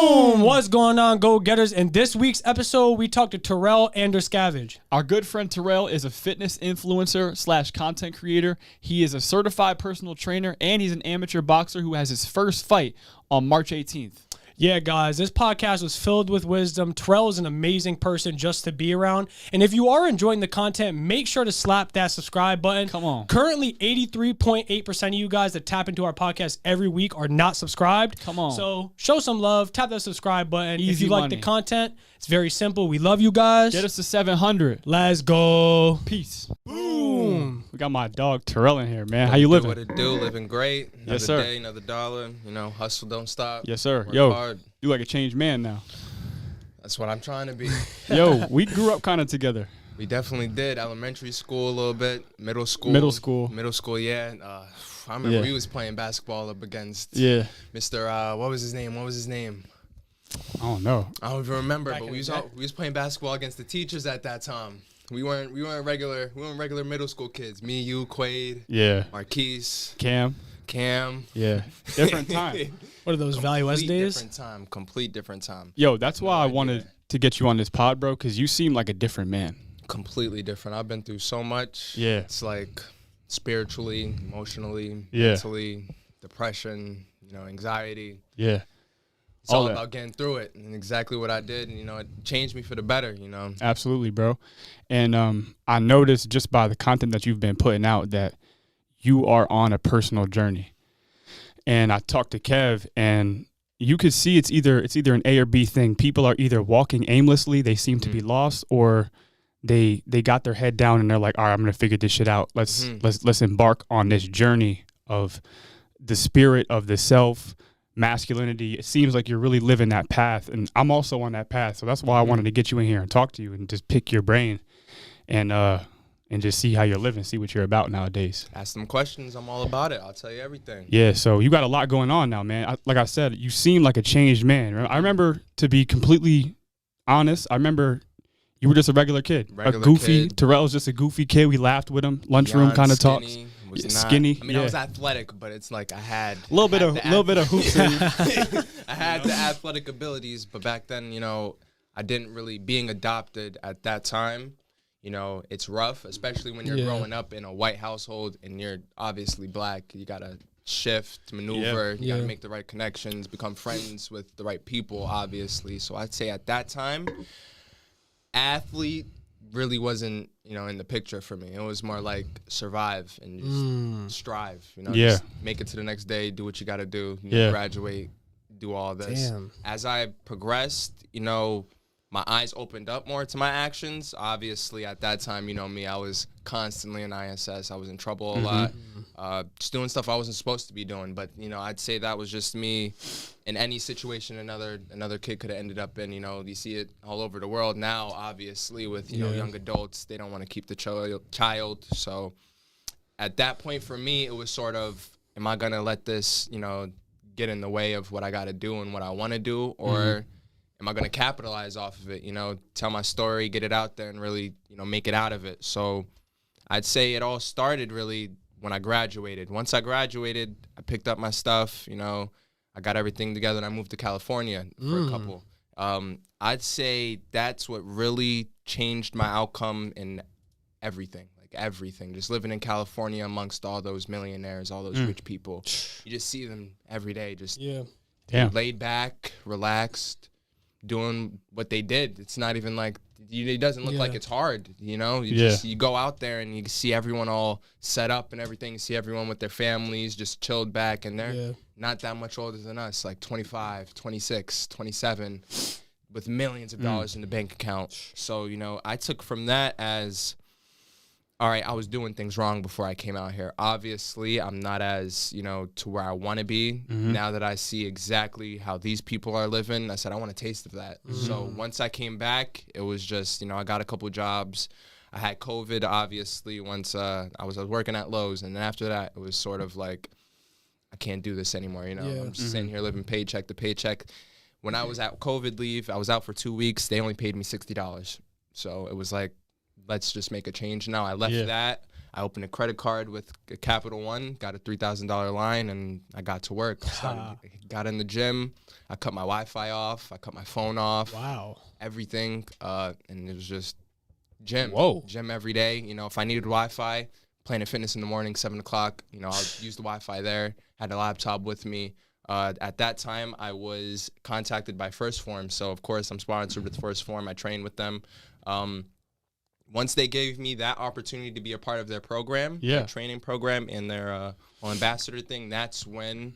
Boom! What's going on, go-getters? In this week's episode, we talked to Terrell Anderscavage. Our good friend Terrell is a fitness influencer / content creator. He is a certified personal trainer, and he's an amateur boxer who has his first fight on March 18th. Yeah, guys, this podcast was filled with wisdom. Terrell is an amazing person just to be around. And if you are enjoying the content, make sure to slap that subscribe button. Come on. Currently, 83.8% of you guys that tap into our podcast every week are not subscribed. Come on. So show some love. Tap that subscribe button. If Easy you like money. the content, it's very simple. We love you guys. Get us to 700. Let's go. Peace. Boom. We got my dog Terrell in here, man. How you living? What it do? Living great. Another Yes, sir. day, another dollar. You know, hustle, don't stop. Yes, sir. Work Yo, hard. you like a changed man now. That's what I'm trying to be. Yo, we grew up kind of together. We definitely did. Elementary school a little bit. Middle school. Middle school, yeah. I remember we was playing basketball up against Mr. What was his name? I don't know. I don't even remember, but we was playing basketball against the teachers at that time. We weren't regular middle school kids. Me, you, Quaid, Marquise, Cam. Yeah. Different time. What are those Value S days? Complete different time. Yo, that's why I wanted to get you on this pod, bro, because you seem like a different man. Completely different. I've been through so much. Yeah. It's like spiritually, emotionally, Yeah. mentally, depression, anxiety. Yeah. It's all about getting through it, and exactly what I did, and it changed me for the better, Absolutely, bro. And I noticed just by the content that you've been putting out that you are on a personal journey. And I talked to Kev, and you could see it's either an A or B thing. People are either walking aimlessly, they seem to be lost, or they got their head down and they're like, all right, I'm gonna figure this shit out. Let's embark on this journey of the spirit of the self, masculinity. It seems like you're really living that path, and I'm also on that path. So that's why I wanted to get you in here and talk to you and just pick your brain and just see how you're living, see what you're about nowadays. Ask them questions. I'm all about it. I'll tell you everything. Yeah, so you got a lot going on now, man. Like I said, you seem like a changed man. I remember, to be completely honest, you were just a regular kid. Terrell's just a goofy kid. We laughed with him. Lunchroom kind of talks. Skinny. I was athletic, but it's like I had a little bit of hoops. I had the athletic abilities, but back then, I didn't really, being adopted at that time, it's rough, especially when you're growing up in a white household and you're obviously black. You gotta shift, maneuver, you gotta make the right connections, become friends with the right people, obviously. So I'd say at that time, athlete really wasn't, in the picture for me. It was more like survive and just strive, just make it to the next day, do what you got to do, graduate, do all this. Damn. As I progressed, my eyes opened up more to my actions. Obviously, at that time, me, I was constantly in ISS. I was in trouble a lot, just doing stuff I wasn't supposed to be doing. But, I'd say that was just me. In any situation another kid could have ended up in, you see it all over the world now, obviously, with, young adults. They don't want to keep the child. So at that point for me, it was sort of, am I going to let this, get in the way of what I got to do and what I want to do? Or am I going to capitalize off of it, tell my story, get it out there, and really, make it out of it? So I'd say it all started really when I graduated. Once I graduated, I picked up my stuff, I got everything together, and I moved to California for a couple. I'd say that's what really changed my outcome in everything. Everything, just living in California amongst all those millionaires, all those rich people. You just see them every day, just laid back, relaxed, doing what they did. It's not even like, it doesn't look like it's hard, you go out there and you see everyone all set up and everything. You see everyone with their families just chilled back, and they're not that much older than us, like 25, 26, 27, with millions of dollars in the bank account. So, I took from that as, all right, I was doing things wrong before I came out here. Obviously, I'm not as, to where I want to be. Now that I see exactly how these people are living, I said, I want a taste of that. So once I came back, it was just, I got a couple jobs. I had COVID, obviously, once I was working at Lowe's. And then after that, it was sort of like, I can't do this anymore, I'm just sitting here living paycheck to paycheck. When I was at COVID leave, I was out for 2 weeks. They only paid me $60. So it was like, let's just make a change now. I left that. I opened a credit card with a Capital One, got a $3,000 line, and I got to work. Got in the gym. I cut my Wi-Fi off. I cut my phone off. Wow. Everything. And it was just gym. Whoa. Gym every day. You know, if I needed Wi-Fi, Planet Fitness in the morning, 7 o'clock, you know, I'll use the Wi-Fi there. Had a laptop with me. At that time, I was contacted by First Form. So, of course, I'm sponsored with First Form. I trained with them. Once they gave me that opportunity to be a part of their program, their training program, and their ambassador thing, that's when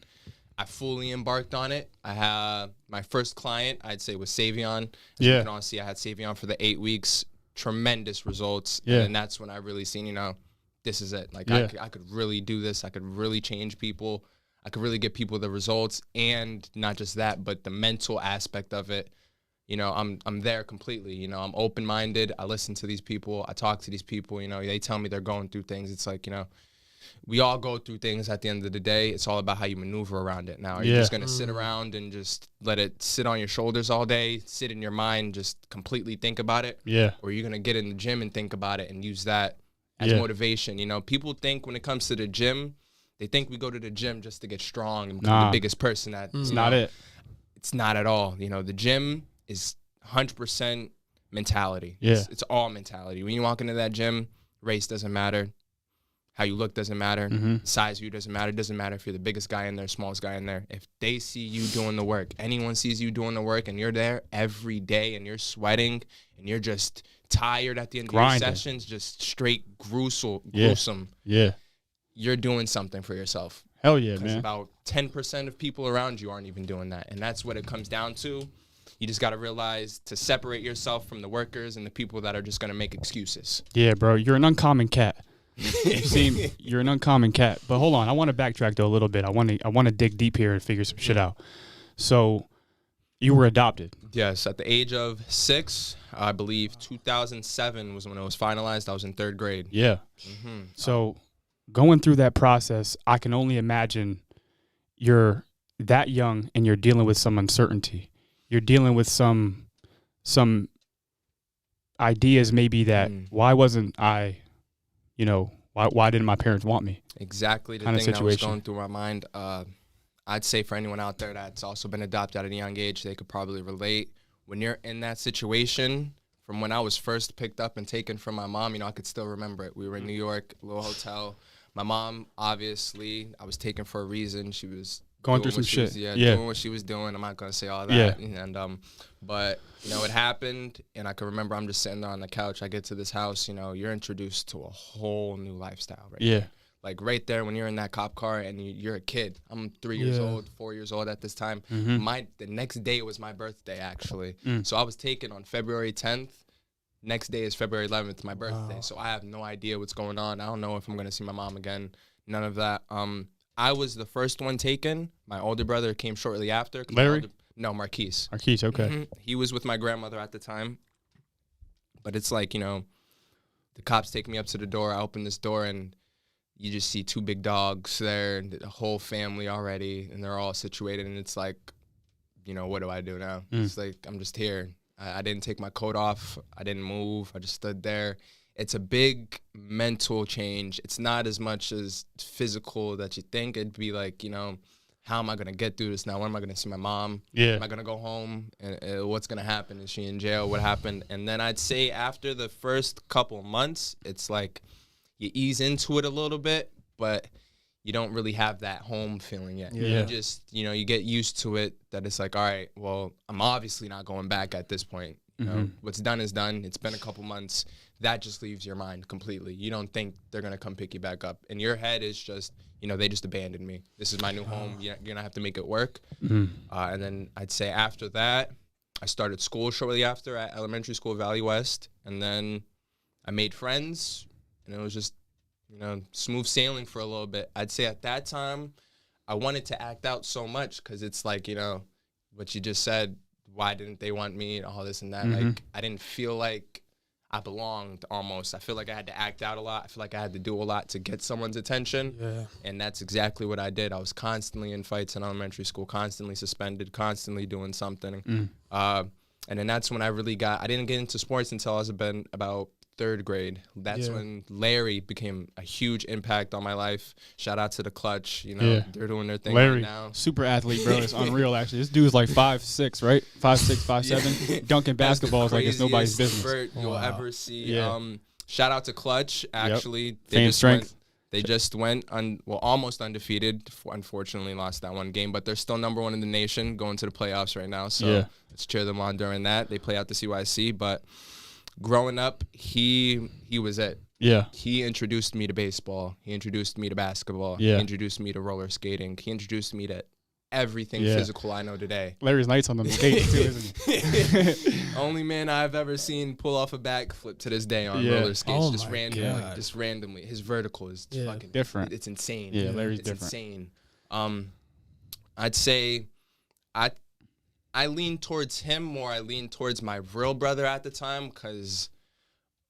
I fully embarked on it. I had my first client, I'd say, was Savion. As you can all see, I had Savion for the 8 weeks. Tremendous results. And then that's when I really seen, you know, this is it. Like, I could really do this. I could really change people. I could really get people the results. And not just that, but the mental aspect of it. You know, I'm there completely. You know, I'm open-minded. I listen to these people. I talk to these people. You know, they tell me they're going through things. It's like, you know, we all go through things at the end of the day. It's all about how you maneuver around it. Now, are you just going to sit around and just let it sit on your shoulders all day, sit in your mind, just completely think about it? Yeah. Or are you going to get in the gym and think about it and use that as motivation? You know, people think when it comes to the gym, they think we go to the gym just to get strong and become the biggest person. It's not it. It's not at all. You know, the gym is 100% mentality. Yeah. It's all mentality. When you walk into that gym, race doesn't matter. How you look doesn't matter. Size of you doesn't matter. It doesn't matter if you're the biggest guy in there, smallest guy in there. If they see you doing the work, anyone sees you doing the work, and you're there every day and you're sweating and you're just tired at the end of your sessions, just straight gruesome. Yeah. You're doing something for yourself. Hell yeah, man. About 10% of people around you aren't even doing that. And that's what it comes down to. You just got to realize to separate yourself from the workers and the people that are just going to make excuses. Yeah, bro. You're an uncommon cat. You're an uncommon cat. But hold on. I want to backtrack, though, a little bit. I want to dig deep here and figure some shit out. So you were adopted. Yes. At the age of 6, I believe 2007 was when it was finalized. I was in 3rd grade. Yeah. So going through that process, I can only imagine you're that young and you're dealing with some uncertainty. You're dealing with some ideas maybe that why wasn't I, you know, why didn't my parents want me? Exactly the thing that was going through my mind. I'd say for anyone out there that's also been adopted at a young age, they could probably relate. When you're in that situation, from when I was first picked up and taken from my mom, you know, I could still remember it. We were in New York, a little hotel. My mom, obviously, I was taken for a reason. She was going through some shit. Doing what she was doing. I'm not going to say all that. Yeah. And, but, you know, it happened, and I can remember I'm just sitting there on the couch. I get to this house, you know, you're introduced to a whole new lifestyle, right? Yeah. Like right there when you're in that cop car and you're a kid. I'm 3 years old, 4 years old at this time. The next day was my birthday, actually. So I was taken on February 10th. Next day is February 11th, my birthday. So I have no idea what's going on. I don't know if I'm going to see my mom again. None of that. I was the first one taken. My older brother came shortly after. Larry? No, Marquise. Marquise, okay. He was with my grandmother at the time. But it's like, you know, the cops take me up to the door. I open this door, and you just see 2 big dogs there, and the whole family already, and they're all situated. And it's like, you know, what do I do now? It's like, I'm just here. I didn't take my coat off. I didn't move. I just stood there. It's a big mental change. It's not as much as physical that you think. It'd be like, you know, how am I going to get through this now? When am I going to see my mom? Yeah. Am I going to go home? And what's going to happen? Is she in jail? What happened? And then I'd say after the first couple months, it's like you ease into it a little bit, but you don't really have that home feeling yet. Yeah. You just, you know, you get used to it that it's like, all right, well, I'm obviously not going back at this point. You know, what's done is done. It's been a couple months. That just leaves your mind completely. You don't think they're going to come pick you back up. And your head is just, you know, they just abandoned me. This is my new home. You're going to have to make it work. And then I'd say after that, I started school shortly after at elementary school, Valley West. And then I made friends, and it was just, you know, smooth sailing for a little bit. I'd say at that time, I wanted to act out so much because it's like, you know, what you just said, why didn't they want me and all this and that. Like, I didn't feel like I belonged almost. I feel like I had to act out a lot. I feel like I had to do a lot to get someone's attention. Yeah. And that's exactly what I did. I was constantly in fights in elementary school, constantly suspended, constantly doing something. And then that's when I didn't get into sports until I was about 3rd grade. That's when Larry became a huge impact on my life. Shout out to the Clutch. You know, they're doing their thing Larry, right now. super athlete, bro. It's unreal, actually. This dude's like 5'6", right? 5'6", 5'7". Dunking basketballs like it's nobody's business. Vert you'll ever see. Yeah. Shout out to Clutch. Actually, Fan strength. They just went almost undefeated. Unfortunately, lost that one game, but they're still #1 in the nation, going to the playoffs right now. So let's cheer them on during that. They play out the CYC, but growing up, he was it. Yeah. He introduced me to baseball. He introduced me to basketball. Yeah. He introduced me to roller skating. He introduced me to everything physical I know today. Larry's nice on them skates too, isn't he? Only man I've ever seen pull off a backflip to this day on roller skates, just randomly. His vertical is fucking different. It's insane. Yeah, Larry's it's different. Insane. I'd say I lean towards him more. I lean towards my real brother at the time, because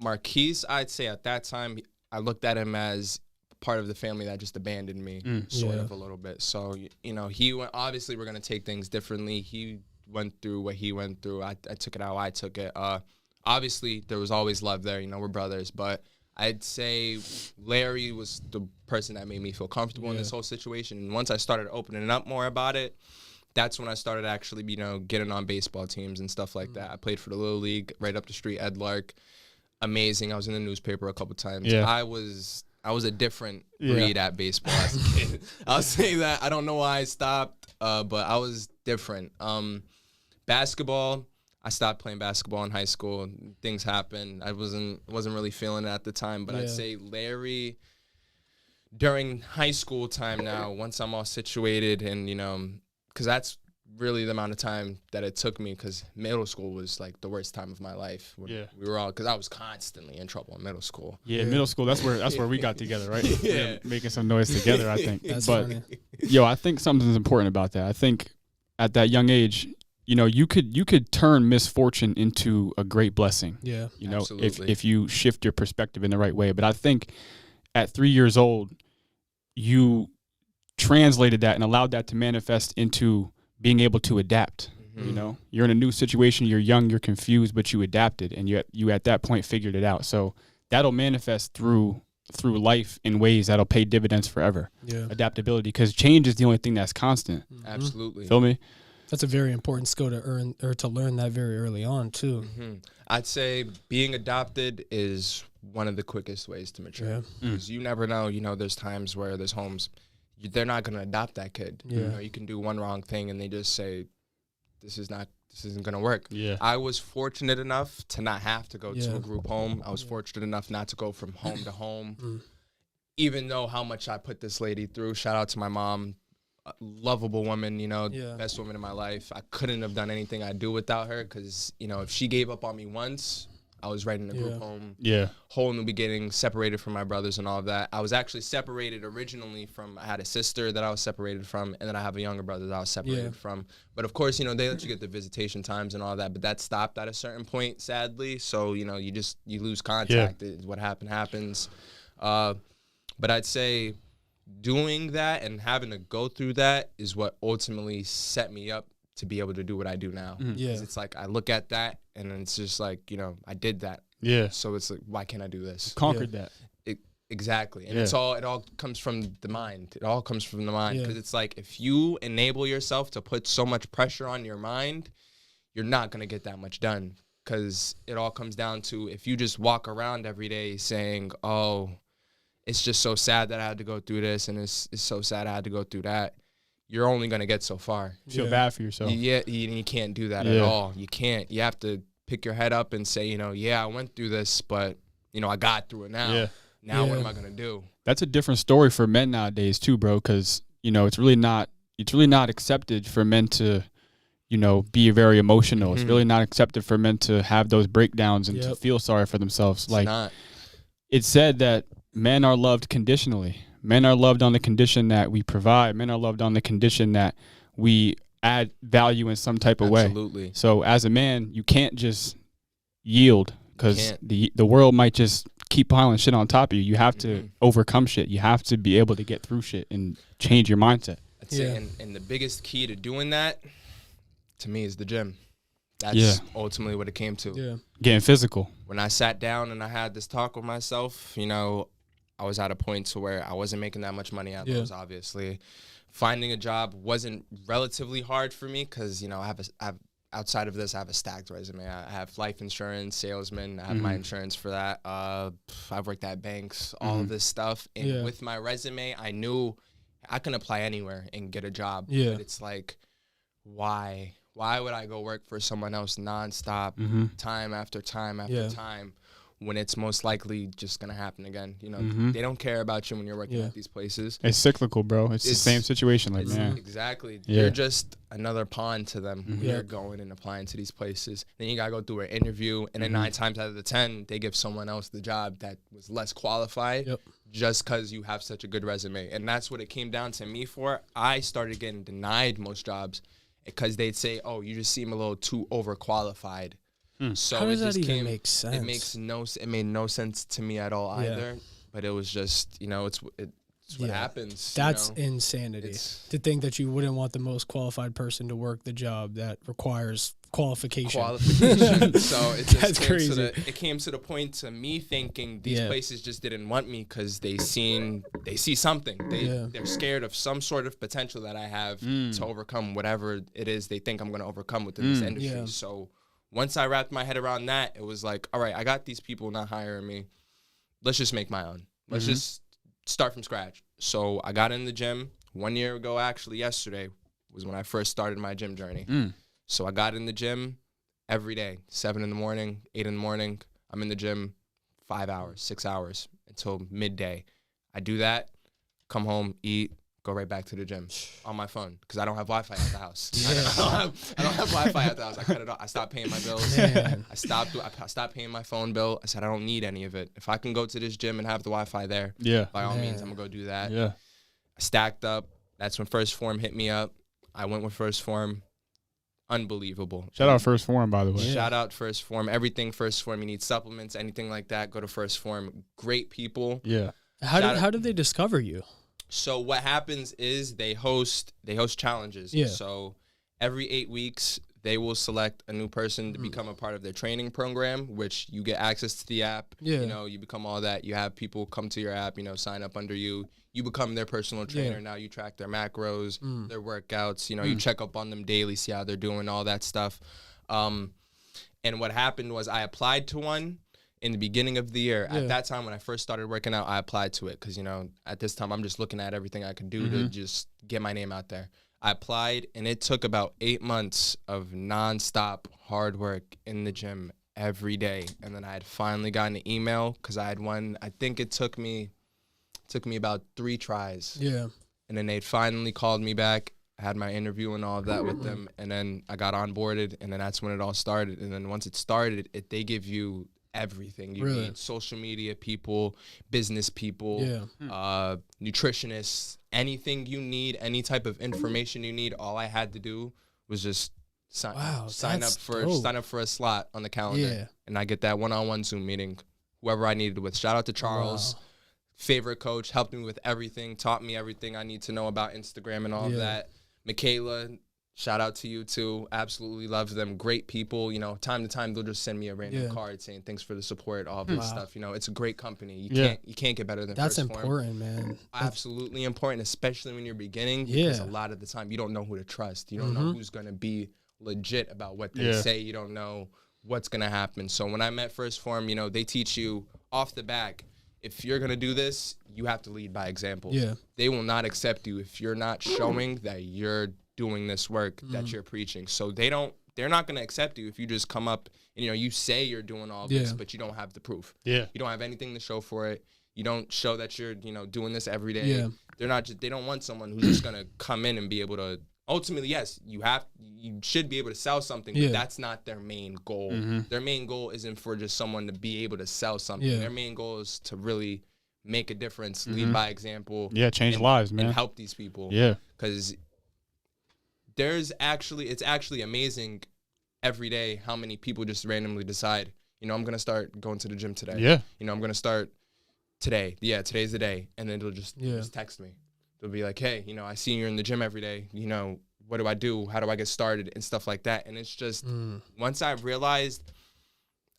Marquise, I'd say at that time, I looked at him as part of the family that just abandoned me, sort of a little bit. So, you know, he went, obviously we're going to take things differently. He went through what he went through. I took it how I took it. Obviously, there was always love there. You know, we're brothers. But I'd say Larry was the person that made me feel comfortable in this whole situation. And once I started opening up more about it, that's when I started actually, you know, getting on baseball teams and stuff like that. I played for the Little League right up the street, Ed Lark. Amazing. I was in the newspaper a couple times. Yeah. I was a different breed at baseball as a kid. I'll say that. I don't know why I stopped, but I was different. Basketball, I stopped playing basketball in high school. Things happened. I wasn't really feeling it at the time, but I'd say Larry, during high school time now, once I'm all situated and, you know, because that's really the amount of time that it took me, because middle school was like the worst time of my life. We were all, because I was constantly in trouble in middle school. Middle school, that's where we got together, right? Making some noise together, I think. That's but funny. I think something's important about that. I think at that young age, you know, you could turn misfortune into a great blessing. Yeah. You know, Absolutely. if you shift your perspective in the right way. But I think at 3 years old, you translated that and allowed that to manifest into being able to adapt. You know, you're in a new situation, you're young, you're confused, but you adapted, and you at that point figured it out. So that'll manifest through life in ways that'll pay dividends forever. Yeah. Adaptability, because change is the only thing that's constant. Absolutely. Feel me? That's a very important skill to earn or to learn that very early on too. I'd say being adopted is one of the quickest ways to mature, because you never know. You know, there's times where there's homes, they're not going to adopt that kid. You know, you can do one wrong thing and they just say, this isn't going to work. I was fortunate enough to not have to go to a group home. I was fortunate enough not to go from home to home, even though how much I put this lady through. Shout out to my mom, a lovable woman, you know, best woman in my life. I couldn't have done anything I do without her, because, you know, if she gave up on me once, I was right in the group home. Whole new beginning, separated from my brothers and all of that. I was actually separated originally from, I had a sister that I was separated from, and then I have a younger brother that I was separated from. But of course, you know, they let you get the visitation times and all that, but that stopped at a certain point, sadly. So, you know, you lose contact. What happens. But I'd say doing that and having to go through that is what ultimately set me up to be able to do what I do now. 'Cause it's like I look at that and it's just like, you know, I did that. So it's like, why can't I do this? Conquered that. Exactly. And it all comes from the mind. It all comes from the mind, because it's like, if you enable yourself to put so much pressure on your mind, you're not going to get that much done, because it all comes down to, if you just walk around every day saying, oh, it's just so sad that I had to go through this, and it's so sad I had to go through that, you're only going to get so far. Feel bad for yourself. You can't do that at all. You can't. You have to pick your head up and say, you know, I went through this, but, you know, I got through it now. Now what am I going to do? That's a different story for men nowadays too, bro, because, you know, it's really not accepted for men to, you know, be very emotional. It's really not accepted for men to have those breakdowns and to feel sorry for themselves. It's said that men are loved conditionally. Men are loved on the condition that we provide. Men are loved on the condition that we add value in some type of way. Absolutely. So as a man, you can't just yield, because the world might just keep piling shit on top of you. You have to overcome shit. You have to be able to get through shit and change your mindset. I'd say, and the biggest key to doing that, to me, is the gym. That's ultimately what it came to. Yeah. Getting physical. When I sat down and I had this talk with myself, you know, I was at a point to where I wasn't making that much money at those, obviously. Finding a job wasn't relatively hard for me because, you know, I have outside of this, I have a stacked resume. I have life insurance, salesman. I have my insurance for that. I've worked at banks, all of this stuff. And with my resume, I knew I can apply anywhere and get a job. Yeah. But it's like, why? Why would I go work for someone else nonstop, time after time after time, when it's most likely just going to happen again? You know, they don't care about you when you're working at these places. It's cyclical, bro. It's the same situation. Like, man. Exactly. You're just another pawn to them when you're going and applying to these places. Then you got to go through an interview, and then 9 times out of the 10, they give someone else the job that was less qualified just because you have such a good resume. And that's what it came down to me for. I started getting denied most jobs because they'd say, oh, you just seem a little too overqualified. So How does it just that even make sense? It made no sense to me at all either. But it was just, you know, it's what happens. That's you know? insanity. To think that you wouldn't want the most qualified person to work the job that requires qualification. So it just That's came crazy. it came to the point to me thinking these places just didn't want me because they see something. They're scared of some sort of potential that I have to overcome whatever it is they think I'm going to overcome within this industry. So once I wrapped my head around that, it was like, all right, I got these people not hiring me. Let's just make my own. Let's just start from scratch. So I got in the gym 1 year ago, actually yesterday was when I first started my gym journey. So I got in the gym every day, 7 in the morning, 8 in the morning. I'm in the gym 5 hours, 6 hours until midday. I do that, come home, eat, go right back to the gym on my phone because I don't have Wi-Fi at the house. I don't have Wi-Fi at the house. I cut it off. I stopped paying my bills. I stopped paying my phone bill. I said, I don't need any of it. If I can go to this gym and have the Wi-Fi there, by all means, I'm going to go do that. I stacked up. That's when First Form hit me up. I went with First Form. Unbelievable. Shout out First Form, by the way. Shout out First Form. Everything First Form. You need supplements, anything like that, go to First Form. Great people. Yeah. How did they discover you? So what happens is they host challenges. So every 8 weeks, they will select a new person to become a part of their training program, which you get access to the app. You know, you become all that. You have people come to your app, you know, sign up under you. You become their personal trainer. Now you track their macros, their workouts. You know, you check up on them daily, see how they're doing, all that stuff. And what happened was I applied to one in the beginning of the year. At that time, when I first started working out, I applied to it because, you know, at this time, I'm just looking at everything I could do to just get my name out there. I applied, and it took about 8 months of nonstop hard work in the gym every day. And then I had finally gotten an email because I had one. I think it took me about 3 tries. And then they'd finally called me back. I had my interview and all of that with them. And then I got onboarded, and then that's when it all started. And then once it started, they give you everything you need: social media people, business people, nutritionists, anything you need, any type of information you need. All I had to do was just sign up for a slot on the calendar, and I get that one-on-one Zoom meeting, whoever I needed with. Shout out to Charles, favorite coach, helped me with everything, taught me everything I need to know about Instagram and all of that. Michaela, shout out to you too. Absolutely love them. Great people. You know, time to time they'll just send me a random card saying thanks for the support, all of this stuff. You know, it's a great company. You can't get better than That's First Form. important, man. Absolutely important, especially when you're beginning. Because a lot of the time you don't know who to trust. You don't know who's gonna be legit about what they say. You don't know what's gonna happen. So when I met First Form, you know, they teach you off the back, if you're going to do this, you have to lead by example. They will not accept you if you're not showing that you're doing this work that you're preaching. So they're not going to accept you if you just come up and, you know, you say you're doing all this, but you don't have the proof. You don't have anything to show for it. You don't show that you're, you know, doing this every day. They don't want someone who's just going to come in and be able to, ultimately, yes, you should be able to sell something, but that's not their main goal. Their main goal isn't for just someone to be able to sell something. Their main goal is to really make a difference, lead by example. Change lives, man. And help these people. Because it's actually amazing every day how many people just randomly decide, you know, I'm going to start going to the gym today. You know, I'm going to start today. Today's the day. And then they'll just text me. They'll be like, hey, you know, I see you're in the gym every day. You know, what do I do? How do I get started and stuff like that? And it's just once I realized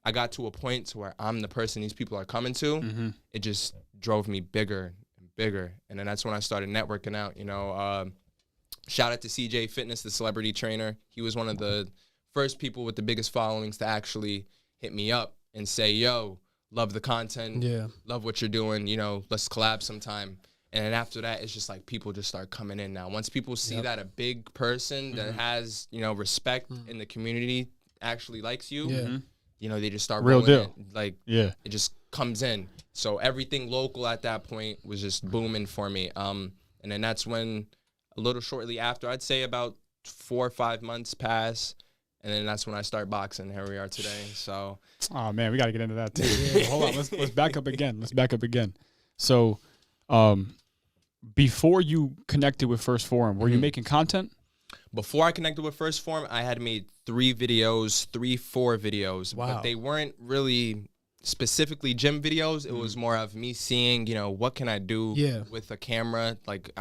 I got to a point to where I'm the person these people are coming to, it just drove me bigger and bigger. And then that's when I started networking out, you know. Shout out to CJ Fitness, the celebrity trainer. He was one of the first people with the biggest followings to actually hit me up and say, yo, love the content, love what you're doing, you know, let's collab sometime. And then after that, it's just like people just start coming in now. Once people see that a big person that has, you know, respect in the community actually likes you, you know, they just start Real rolling deal. in. Like, Yeah. it just comes in. So everything local at that point was just booming for me. And then that's when a little shortly after, I'd say about 4 or 5 months pass. And then that's when I start boxing. Here we are today. So, Oh man, we got to get into that too. Hold on, let's back up again. So, before you connected with First Forum, were you making content? before I connected with First Form, I had made 4 videos. Wow. But they weren't really specifically gym videos. It was more of me seeing, you know, what can I do with a camera. Like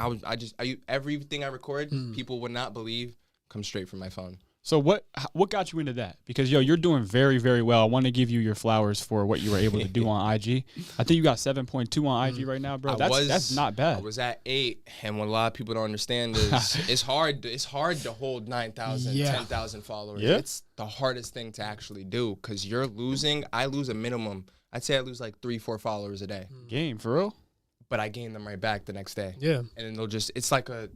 everything I record, people would not believe comes straight from my phone. So what got you into that? Because, yo, you're doing very, very well. I want to give you your flowers for what you were able to do on IG. I think you got 7.2 on IG right now, bro. That's not bad. I was at 8, and what a lot of people don't understand is it's hard to hold 9,000, 10,000 followers. Yeah. It's the hardest thing to actually do because I lose a minimum. I'd say I lose like 3-4 followers a day. Game, for real? But I gain them right back the next day. Yeah. And then it's like a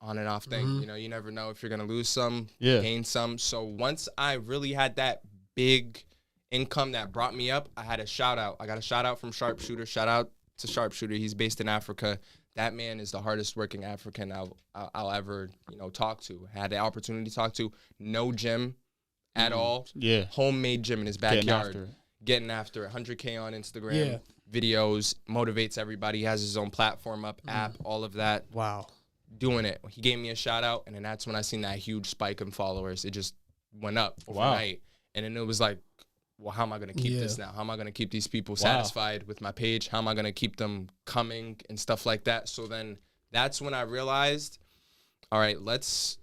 on and off thing. You know, you never know if you're going to lose some, gain some. So once I really had that big income that brought me up, I had a shout out. I got a shout out from Sharpshooter. Shout out to Sharpshooter. He's based in Africa. That man is the hardest working African I'll ever, you know, talk to. Had the opportunity to talk to. No gym at all. Yeah. Homemade gym in his backyard. Getting after it. 100K on Instagram. Videos. Motivates everybody. He has his own platform up, app, all of that. Wow. Doing it. He gave me a shout out, and then that's when I seen that huge spike in followers. It just went up overnight. And then it was like, well, how am I going to keep this now? How am I going to keep these people satisfied with my page? How am I going to keep them coming and stuff like that? So then that's when I realized, all right, let's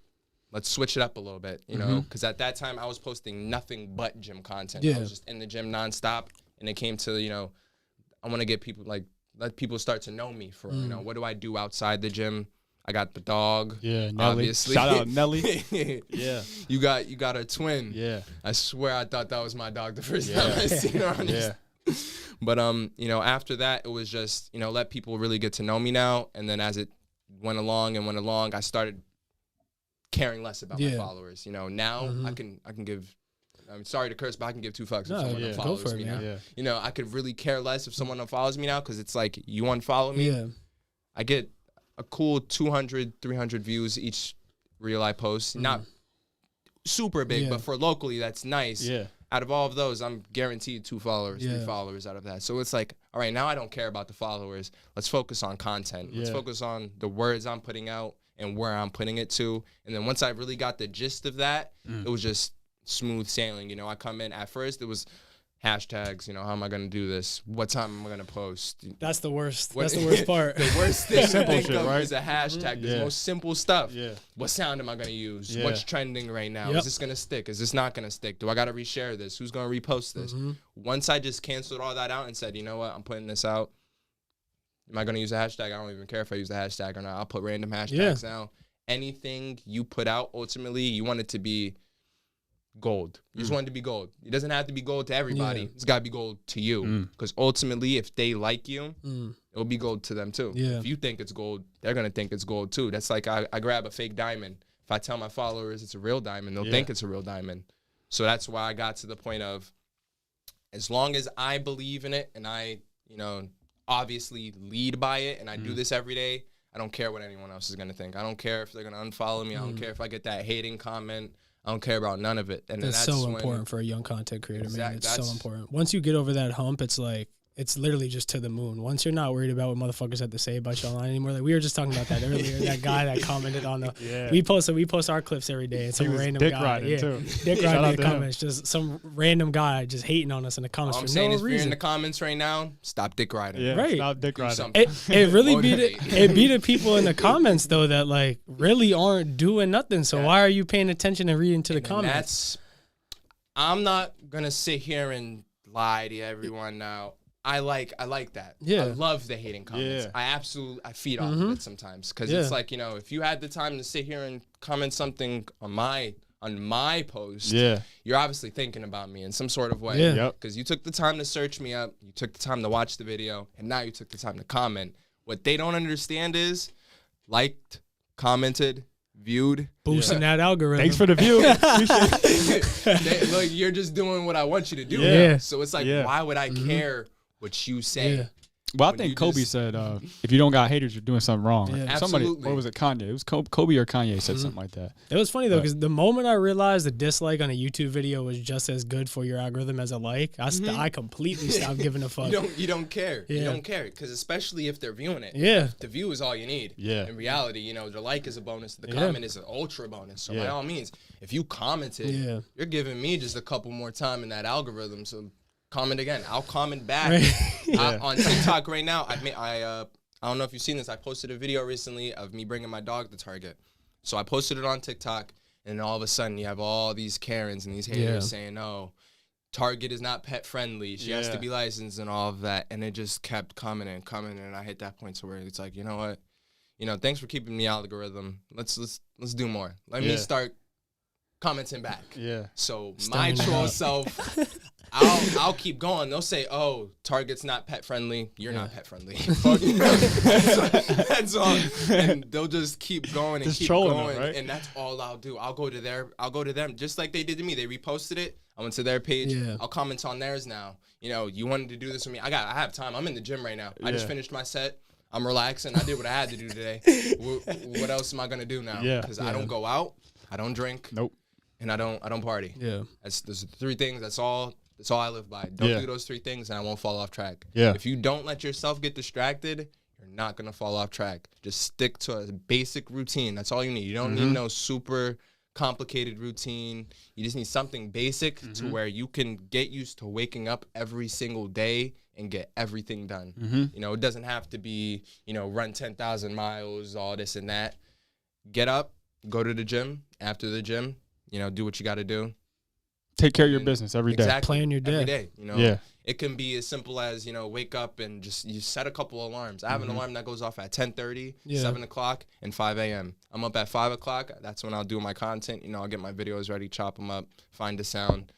switch it up a little bit, you know, because at that time I was posting nothing but gym content. I was just in the gym nonstop, and it came to, you know, I want to get people, like, let people start to know me for, you know, what do I do outside the gym? I got the dog. Yeah, Nelly. Obviously. Shout out Nelly. Yeah. You got a twin. Yeah. I swear I thought that was my dog the first time I seen her on this. But you know, after that it was just, you know, let people really get to know me now. And then as it went along, I started caring less about my followers. You know, now I can give, I'm sorry to curse, but I can give 2 fucks if someone unfollows me now. You know, I could really care less if someone unfollows me now, because it's like, you unfollow me, I get a cool 200, 300 views each reel I post. Not super big, but for locally, that's nice. Yeah. Out of all of those, I'm guaranteed 2 followers, 3 followers out of that. So it's like, all right, now I don't care about the followers. Let's focus on content. Let's focus on the words I'm putting out and where I'm putting it to. And then once I really got the gist of that, it was just smooth sailing. You know, I come in, at first it was hashtags, you know, how am I going to do this? What time am I going to post? That's the worst. That's the worst part. The worst thing simple to think shit, of right? is a hashtag. The most simple stuff. Yeah. What sound am I going to use? What's trending right now? Is this going to stick? Is this not going to stick? Do I got to reshare this? Who's going to repost this? Once I just canceled all that out and said, you know what, I'm putting this out. Am I going to use a hashtag? I don't even care if I use the hashtag or not. I'll put random hashtags now. Anything you put out, ultimately, you want it to be gold. You just want it to be gold. It doesn't have to be gold to everybody. It's got to be gold to you. Because ultimately, if they like you, it'll be gold to them too. If you think it's gold, they're going to think it's gold too. That's like I grab a fake diamond. If I tell my followers it's a real diamond, they'll think it's a real diamond. So that's why I got to the point of, as long as I believe in it and I, you know, obviously lead by it and I do this every day, I don't care what anyone else is going to think. I don't care if they're going to unfollow me. I don't care if I get that hating comment. I don't care about none of it. And that's so important for a young content creator, man. It's so important. Once you get over that hump, it's like it's literally just to the moon. Once you're not worried about what motherfuckers have to say about you online anymore. Like we were just talking about that earlier. That guy that commented on the we post our clips every day. And some random guy, dick riding in the comments, just some random guy just hating on us in the comments All I'm for saying no is, if you're reason. in the comments right now, stop dick riding. Yeah, Right. Stop dick riding. something. It really be Motivate. it be the people in the comments though that like really aren't doing nothing. So why are you paying attention and reading to the And comments? I'm not gonna sit here and lie to everyone now. I like that. Yeah. I love the hating comments. Yeah. I feed off of it sometimes because it's like, if you had the time to sit here and comment something on my post, you're obviously thinking about me in some sort of way. Yeah. Yep. Because you took the time to search me up, you took the time to watch the video, and now you took the time to comment. What they don't understand is liked, commented, viewed. Boosting that algorithm. Thanks for the view. Look, you're just doing what I want you to do. Yeah. So it's like, Yeah. why would I care what you say? Yeah. Well, I When think you Kobe just- said, if you don't got haters, you're doing something wrong. Yeah. Like, somebody, Absolutely. or was it Kanye? It was Kobe or Kanye said something like that. It was funny though, because the moment I realized the dislike on a YouTube video was just as good for your algorithm as a like, I completely stopped giving a fuck. You don't care. You Yeah. don't care because especially if they're viewing it. Yeah. The view is all you need. Yeah. In reality, the like is a bonus. The Yeah. comment is an ultra bonus. So by all means, if you commented, Yeah. you're giving me just a couple more time in that algorithm. So comment again. I'll comment back. On TikTok right now. I don't know if you've seen this. I posted a video recently of me bringing my dog to Target. So I posted it on TikTok, and all of a sudden you have all these Karens and these haters saying, "Oh, Target is not pet friendly. She has to be licensed and all of that." And it just kept coming and I hit that point to where it's like, you know what? Thanks for keeping me algorithm. Let's do more. Let me start commenting back. Yeah. So Stirring my it troll up. self, I'll keep going. They'll say, "Oh, Target's not pet friendly. You're not pet friendly." That's all. And they'll just keep going and Just keep trolling going, them, right? and that's all I'll do. I'll go to them, just like they did to me. They reposted it. I went to their page. Yeah. I'll comment on theirs now. You wanted to do this with me. I have time. I'm in the gym right now. I just finished my set. I'm relaxing. I did what I had to do today. What else am I gonna do now? Yeah. Because I don't go out. I don't drink. Nope. And I don't party. Yeah. There's three things. That's all I live by. Don't Yeah. do those three things, and I won't fall off track. Yeah. If you don't let yourself get distracted, you're not gonna fall off track. Just stick to a basic routine. That's all you need. You don't need no super complicated routine. You just need something basic to where you can get used to waking up every single day and get everything done. It doesn't have to be, run 10,000 miles, all this and that. Get up, go to the gym. After the gym, do what you got to do. Take care of your business every day. Exactly. Plan your day. Every day, Yeah. It can be as simple as, wake up and you set a couple alarms. I have an alarm that goes off at 10:30, 7 o'clock, and 5 a.m. I'm up at 5 o'clock. That's when I'll do my content. I'll get my videos ready, chop them up, find the sound,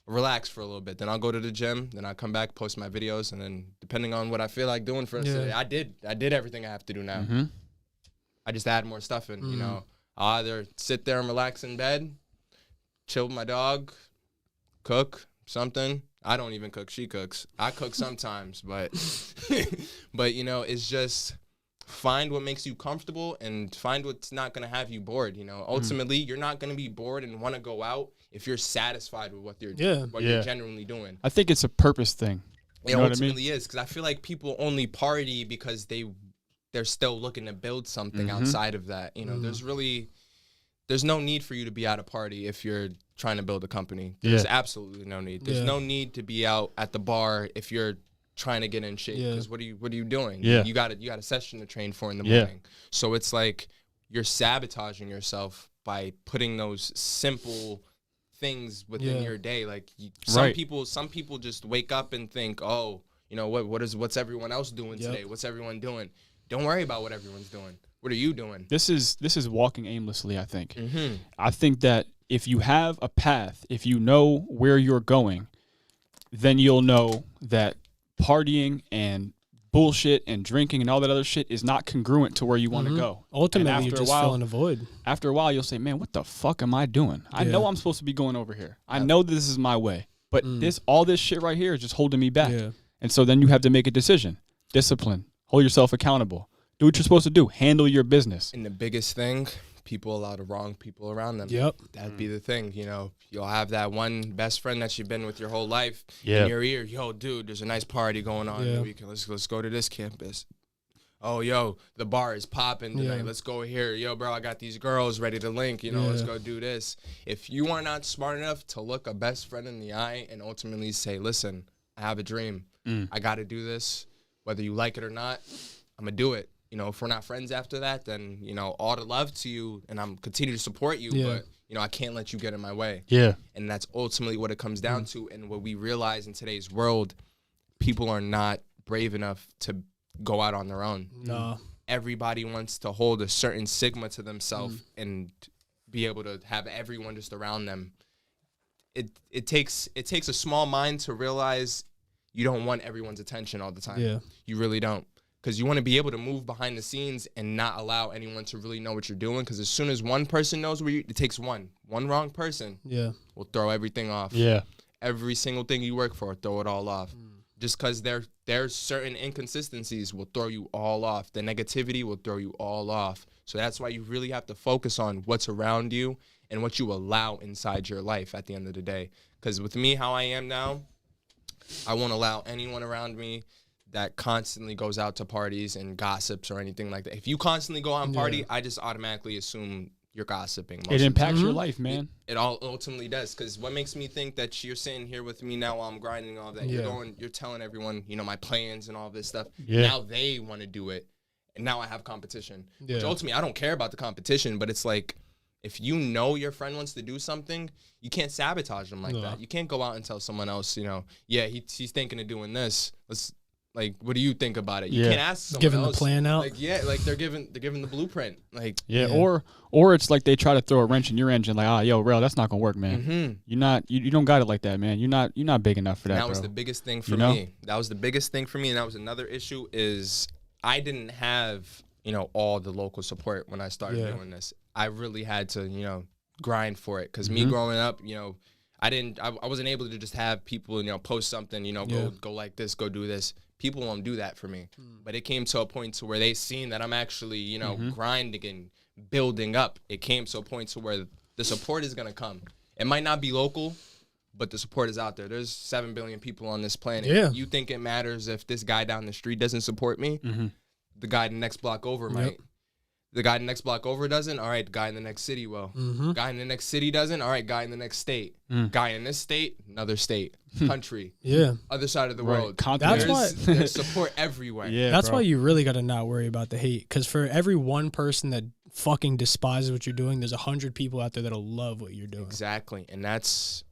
relax for a little bit. Then I'll go to the gym. Then I'll come back, post my videos. And then depending on what I feel like doing for the rest of the day, I did everything I have to do now. I just add more stuff in, I'll either sit there and relax in bed, chill with my dog, cook something. I don't even cook. She cooks. I cook sometimes, but it's just find what makes you comfortable and find what's not going to have you bored. Ultimately, you're not going to be bored and want to go out if you're satisfied with what you're genuinely doing. I think it's a purpose thing. It You know what I ultimately is, because I feel like people only party because they're still looking to build something outside of that. There's no need for you to be at a party if you're trying to build a company. There's absolutely no need. There's no need to be out at the bar if you're trying to get in shape. Because what are you doing? Yeah. You got a session to train for in the morning. So it's like you're sabotaging yourself by putting those simple things within your day. Like some people just wake up and think, oh, what's everyone else doing today? What's everyone doing? Don't worry about what everyone's doing. What are you doing? This is walking aimlessly, I think. I think that if you have a path, if you know where you're going, then you'll know that partying and bullshit and drinking and all that other shit is not congruent to where you want to go. Ultimately, you're just filling a void. After a while, you'll say, man, what the fuck am I doing? I know I'm supposed to be going over here. I know this is my way. But all this shit right here is just holding me back. Yeah. And so then you have to make a decision. Discipline. Hold yourself accountable. Do what you're supposed to do. Handle your business. And the biggest thing, people allow the wrong people around them. Yep. That'd be the thing, you know. You'll have that one best friend that you've been with your whole life Yeah. in your ear. Yo, dude, there's a nice party going on. Yeah. Let's go to this campus. Oh, yo, the bar is popping tonight. Yeah. Let's go here. Yo, bro, I got these girls ready to link. You know, let's go do this. If you are not smart enough to look a best friend in the eye and ultimately say, listen, I have a dream. I got to do this. Whether you like it or not, I'm going to do it. You know, if we're not friends after that, then, you know, all the love to you, and I'm continue to support you, but, you know, I can't let you get in my way. Yeah. And that's ultimately what it comes down to. And what we realize in today's world, people are not brave enough to go out on their own. No. Everybody wants to hold a certain sigma to themselves and be able to have everyone just around them. It takes a small mind to realize you don't want everyone's attention all the time. Yeah. You really don't. Because you want to be able to move behind the scenes and not allow anyone to really know what you're doing. Because as soon as one person knows where it takes one wrong person will throw everything off. Yeah. Every single thing you work for, throw it all off. Just because there's certain inconsistencies will throw you all off. The negativity will throw you all off. So that's why you really have to focus on what's around you and what you allow inside your life at the end of the day. Because with me, how I am now, I won't allow anyone around me that constantly goes out to parties and gossips or anything like that. If you constantly go out and party, I just automatically assume you're gossiping. It impacts your life, man. It all ultimately does. Because what makes me think that you're sitting here with me now while I'm grinding all that, you're telling everyone, you know, my plans and all this stuff. Yeah. Now they want to do it. And now I have competition. Which ultimately, I don't care about the competition, but it's like, if you know your friend wants to do something, you can't sabotage them like that. You can't go out and tell someone else, you know, he's thinking of doing this. Like, what do you think about it? You can't ask someone giving else. The plan out. Like, like they're giving the blueprint. Like, or it's like they try to throw a wrench in your engine. Like, yo, Rel, that's not gonna work, man. You don't got it like that, man. You're not big enough for that. That was the biggest thing for me. That was the biggest thing for me, and that was another issue is I didn't have, you know, all the local support when I started doing this. I really had to, you know, grind for it because me growing up, you know, I wasn't able to just have people, you know, post something, you know, go like this, go do this. People won't do that for me. But it came to a point to where they seen that I'm actually, you know, grinding and building up. It came to a point to where the support is going to come. It might not be local, but the support is out there. There's 7 billion people on this planet. Yeah. You think it matters if this guy down the street doesn't support me? The guy in the next block over might. The guy in the next block over doesn't. All right, the guy in the next city will. Guy in the next city doesn't. All right, guy in the next state. Guy in this state, another state, country. Other side of the world. That's why there's support everywhere. That's why you really got to not worry about the hate. Because for every one person that fucking despises what you're doing, there's 100 people out there that'll love what you're doing. Exactly, and that's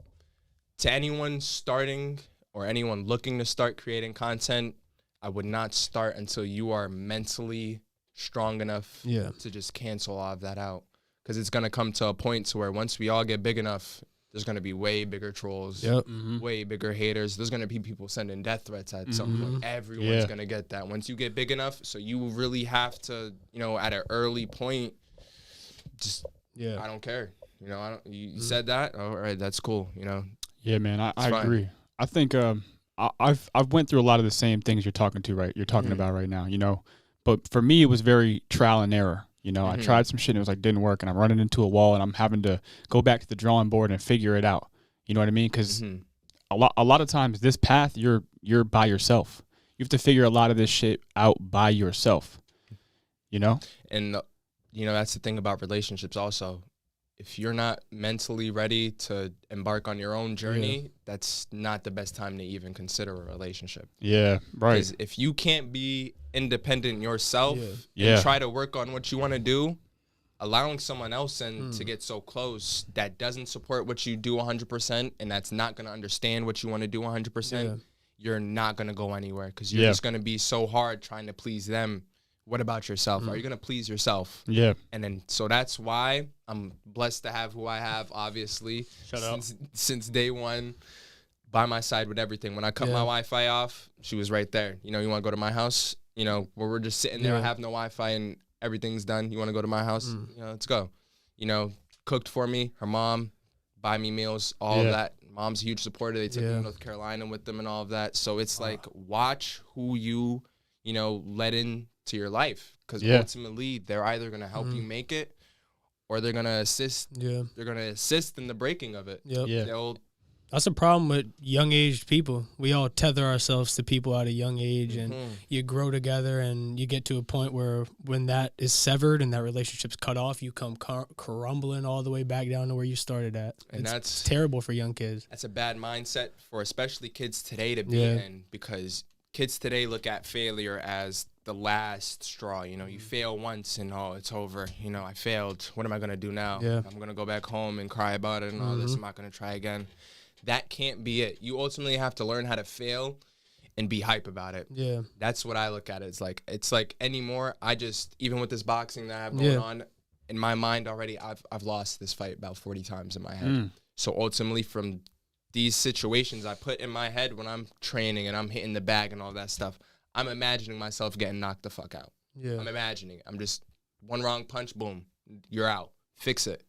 to anyone starting or anyone looking to start creating content. I would not start until you are mentally strong enough to just cancel all of that out, because it's going to come to a point to where once we all get big enough, there's going to be way bigger trolls, way bigger haters. There's going to be people sending death threats at some point. Everyone's going to get that once you get big enough. So you really have to, you know, at an early point, just I don't care. You know, I don't. You said that. All right, that's cool. You know. Yeah, man, I agree. I think I've went through a lot of the same things you're talking about right now. You know. But for me, it was very trial and error. You know, I tried some shit and it was like, didn't work. And I'm running into a wall and I'm having to go back to the drawing board and figure it out. You know what I mean? Because a lot of times this path, you're by yourself. You have to figure a lot of this shit out by yourself, you know? And, you know, that's the thing about relationships also. If you're not mentally ready to embark on your own journey, that's not the best time to even consider a relationship. Yeah, right. Because if you can't be independent yourself and try to work on what you want to do, allowing someone else in to get so close that doesn't support what you do 100% and that's not going to understand what you want to do 100%, you're not going to go anywhere because you're just going to be so hard trying to please them. What about yourself? Are you going to please yourself? Yeah. And then, so that's why I'm blessed to have who I have, obviously. Since day one, by my side with everything. When I cut my Wi-Fi off, she was right there. You know, you want to go to my house? You know, where we're just sitting there, I have no Wi-Fi and everything's done. You want to go to my house? You know, let's go. You know, cooked for me, her mom, buy me meals, all of that. Mom's a huge supporter. They took me to North Carolina with them and all of that. So it's like, watch who you know, let in to your life, because ultimately they're either going to help you make it or they're gonna assist. Yeah. They're gonna assist in the breaking of it. Yep. Yeah. That's a problem with young-aged people. We all tether ourselves to people at a young age, and you grow together, and you get to a point where when that is severed and that relationship's cut off, you come crumbling all the way back down to where you started at. And that's terrible for young kids. That's a bad mindset for especially kids today to be in, because kids today look at failure as the last straw. You know, you fail once and, oh, it's over. You know, I failed. What am I going to do now? Yeah. I'm going to go back home and cry about it and all this. I'm not going to try again. That can't be it. You ultimately have to learn how to fail and be hype about it. Yeah. That's what I look at. It's like anymore. Even with this boxing that I have going on in my mind already, I've lost this fight about 40 times in my head. So ultimately from these situations I put in my head when I'm training and I'm hitting the bag and all that stuff, I'm imagining myself getting knocked the fuck out. Yeah. I'm imagining. I'm just one wrong punch, boom, you're out. Fix it.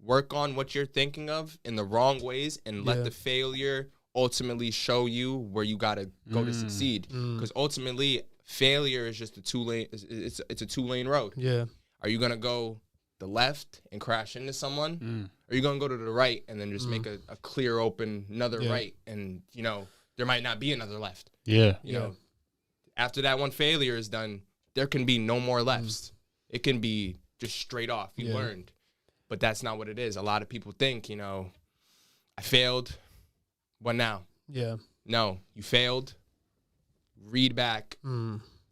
Work on what you're thinking of in the wrong ways and let the failure ultimately show you where you got to go to succeed. Because ultimately, failure is just a two-lane. It's a two-lane road. Yeah. Are you gonna go the left and crash into someone? Or are you gonna go to the right and then just make a clear open another right? And you know there might not be another left. Yeah. You know, after that one failure is done, there can be no more lefts. It can be just straight off. You learned. But that's not what it is. A lot of people think, you know, I failed. What now? Yeah. No, you failed. Read back.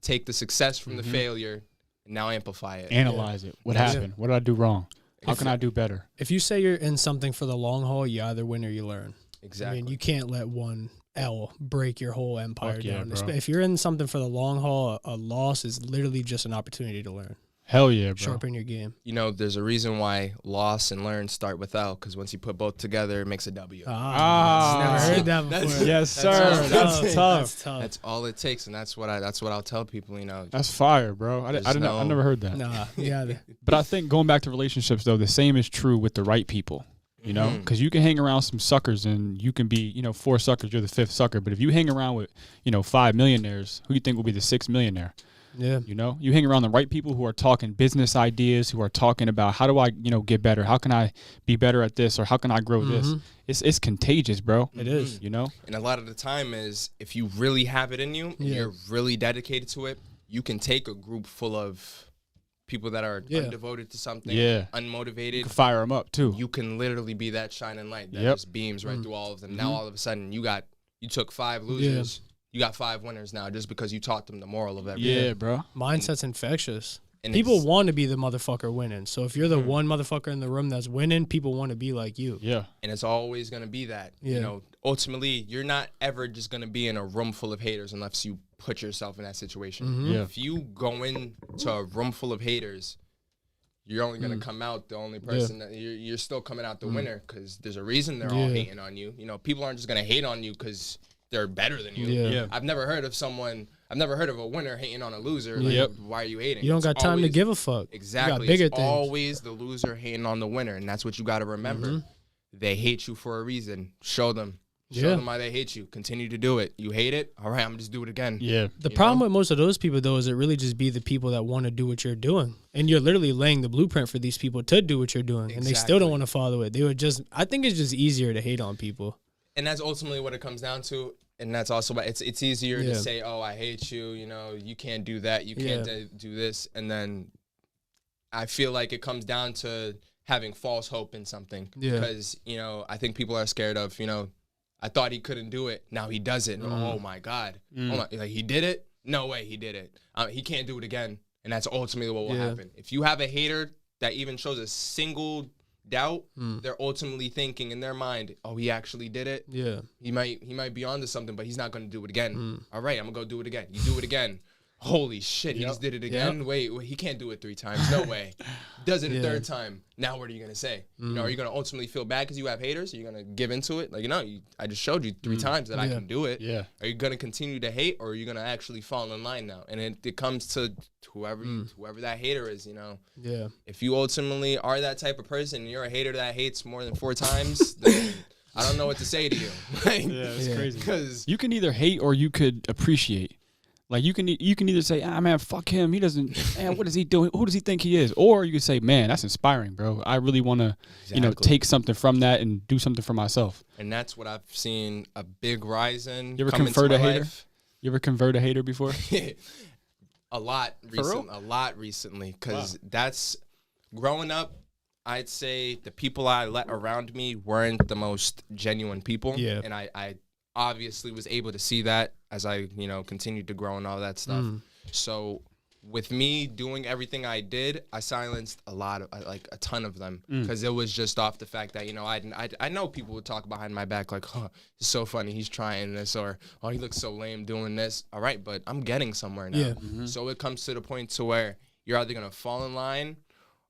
Take the success from the failure and now amplify it. Analyze it. What happened? What did I do wrong? How can I do better? If you say you're in something for the long haul, you either win or you learn. Exactly. I mean, you can't let one L break your whole empire down. bro. If you're in something for the long haul, a loss is literally just an opportunity to learn. Hell yeah, bro. Sharpen your game. You know, there's a reason why loss and learn start with L, because once you put both together, it makes a W. Never heard that before. Yes, sir. That's tough. That's tough. That's all it takes, and that's what I'll tell people. You know, That's fire, bro. I never heard that. Nah, yeah. But I think going back to relationships, though, the same is true with the right people. You know, because you can hang around some suckers and you can be, you know, 4 suckers, you're the 5th sucker. But if you hang around with, you know, 5 millionaires, who you think will be the 6th millionaire? Yeah. You know, you hang around the right people who are talking business ideas, who are talking about how do I, you know, get better? How can I be better at this? Or how can I grow this? It's contagious, bro. It is. You know? and a lot of the time is if you really have it in you and you're really dedicated to it, you can take a group full of people that are undevoted to something, unmotivated. Fire them up, too. You can literally be that shining light that just beams right through all of them. Now all of a sudden you took 5 losers. You got 5 winners now just because you taught them the moral of everything. Yeah, bro. Mindset's infectious. And people want to be the motherfucker winning. So if you're the one motherfucker in the room that's winning, people want to be like you. Yeah. And it's always going to be that. You know, ultimately, you're not ever just going to be in a room full of haters unless you put yourself in that situation. Yeah. If you go into a room full of haters, you're only going to come out the only person that you're still coming out the winner, because there's a reason they're all hating on you. You know, people aren't just going to hate on you because they're better than you. Yeah. I've never heard of a winner hating on a loser. Why are you hating? You don't got time to give a fuck. Exactly. You got bigger it's things. always the loser hating on the winner, and that's what you got to remember. They hate you for a reason. Show them. Show them why they hate you. Continue to do it. You hate it? All right, I'm going to just do it again. Yeah. The problem with most of those people, though, is it really just be the people that want to do what you're doing. And you're literally laying the blueprint for these people to do what you're doing. And they still don't want to follow it. I think it's just easier to hate on people. And that's ultimately what it comes down to. And that's also why it's easier to say, oh, I hate you. You know, you can't do that. You can't do this. And then I feel like it comes down to having false hope in something. Because, you know, I think people are scared of, you know, I thought he couldn't do it. Now he does it. Oh, my God. Oh my, like, he did it? No way he did it. He can't do it again. And that's ultimately what will happen. If you have a hater that even shows a single doubt, they're ultimately thinking in their mind, oh, he actually did it. Yeah. He might be onto something, but he's not going to do it again. All right, I'm going to go do it again. You do it again. Holy shit, he just did it again? Wait, he can't do it 3 times. No way. Does it a 3rd time. Now what are you going to say? You know, are you going to ultimately feel bad because you have haters? Are you going to give into it? Like, you know, I just showed you 3 times that I can do it. Yeah. Are you going to continue to hate, or are you going to actually fall in line now? And it comes to whoever that hater is, you know. Yeah. If you ultimately are that type of person and you're a hater that hates more than 4 times, then I don't know what to say to you. Like, Yeah, it's crazy. Because you can either hate or you could appreciate. Like you can either say, man, fuck him. He doesn't. Man, what is he doing? Who does he think he is? Or you can say, man, that's inspiring, bro. I really want to, take something from that and do something for myself. And that's what I've seen a big rise in. You ever convert a hater? You ever convert a hater before? A lot recently, because that's growing up. I'd say the people I let around me weren't the most genuine people. Yeah. And I obviously was able to see that as I, continued to grow and all that stuff. So with me doing everything I did, I silenced a ton of them, because it was just off the fact that, I know people would talk behind my back like, oh, it's so funny, he's trying this, or, oh, he looks so lame doing this. All right, but I'm getting somewhere now. Yeah. So it comes to the point to where you're either going to fall in line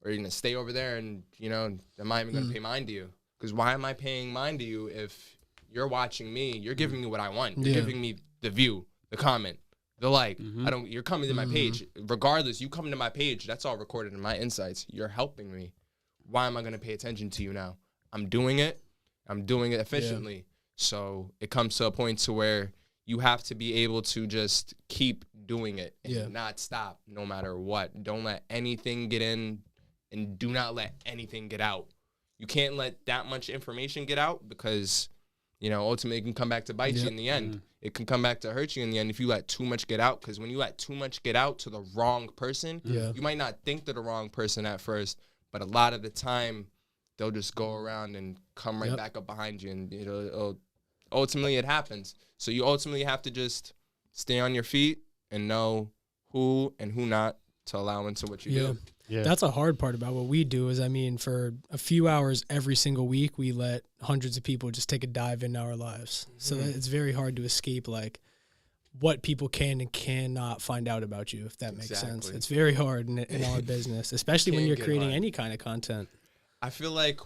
or you're going to stay over there and, am I even going to pay mind to you? Because why am I paying mind to you if you're watching me? You're giving me what I want. You're giving me the view, the comment, the like. You're coming to my page. Regardless, you come to my page, that's all recorded in my insights. You're helping me. Why am I going to pay attention to you now? I'm doing it efficiently. Yeah. So it comes to a point to where you have to be able to just keep doing it and not stop no matter what. Don't let anything get in, and do not let anything get out. You can't let that much information get out, because ultimately it can come back to bite you in the end. It can come back to hurt you in the end if you let too much get out, because when you let too much get out to the wrong person, you might not think they're the wrong person at first, but a lot of the time they'll just go around and come right back up behind you, and ultimately it happens. So you ultimately have to just stay on your feet and know who and who not to allow into what you do. Yeah. That's a hard part about what we do is, for a few hours every single week, we let hundreds of people just take a dive into our lives. So that it's very hard to escape, like, what people can and cannot find out about you, if that makes sense. It's very hard in our business, especially when you're creating any kind of content. I feel like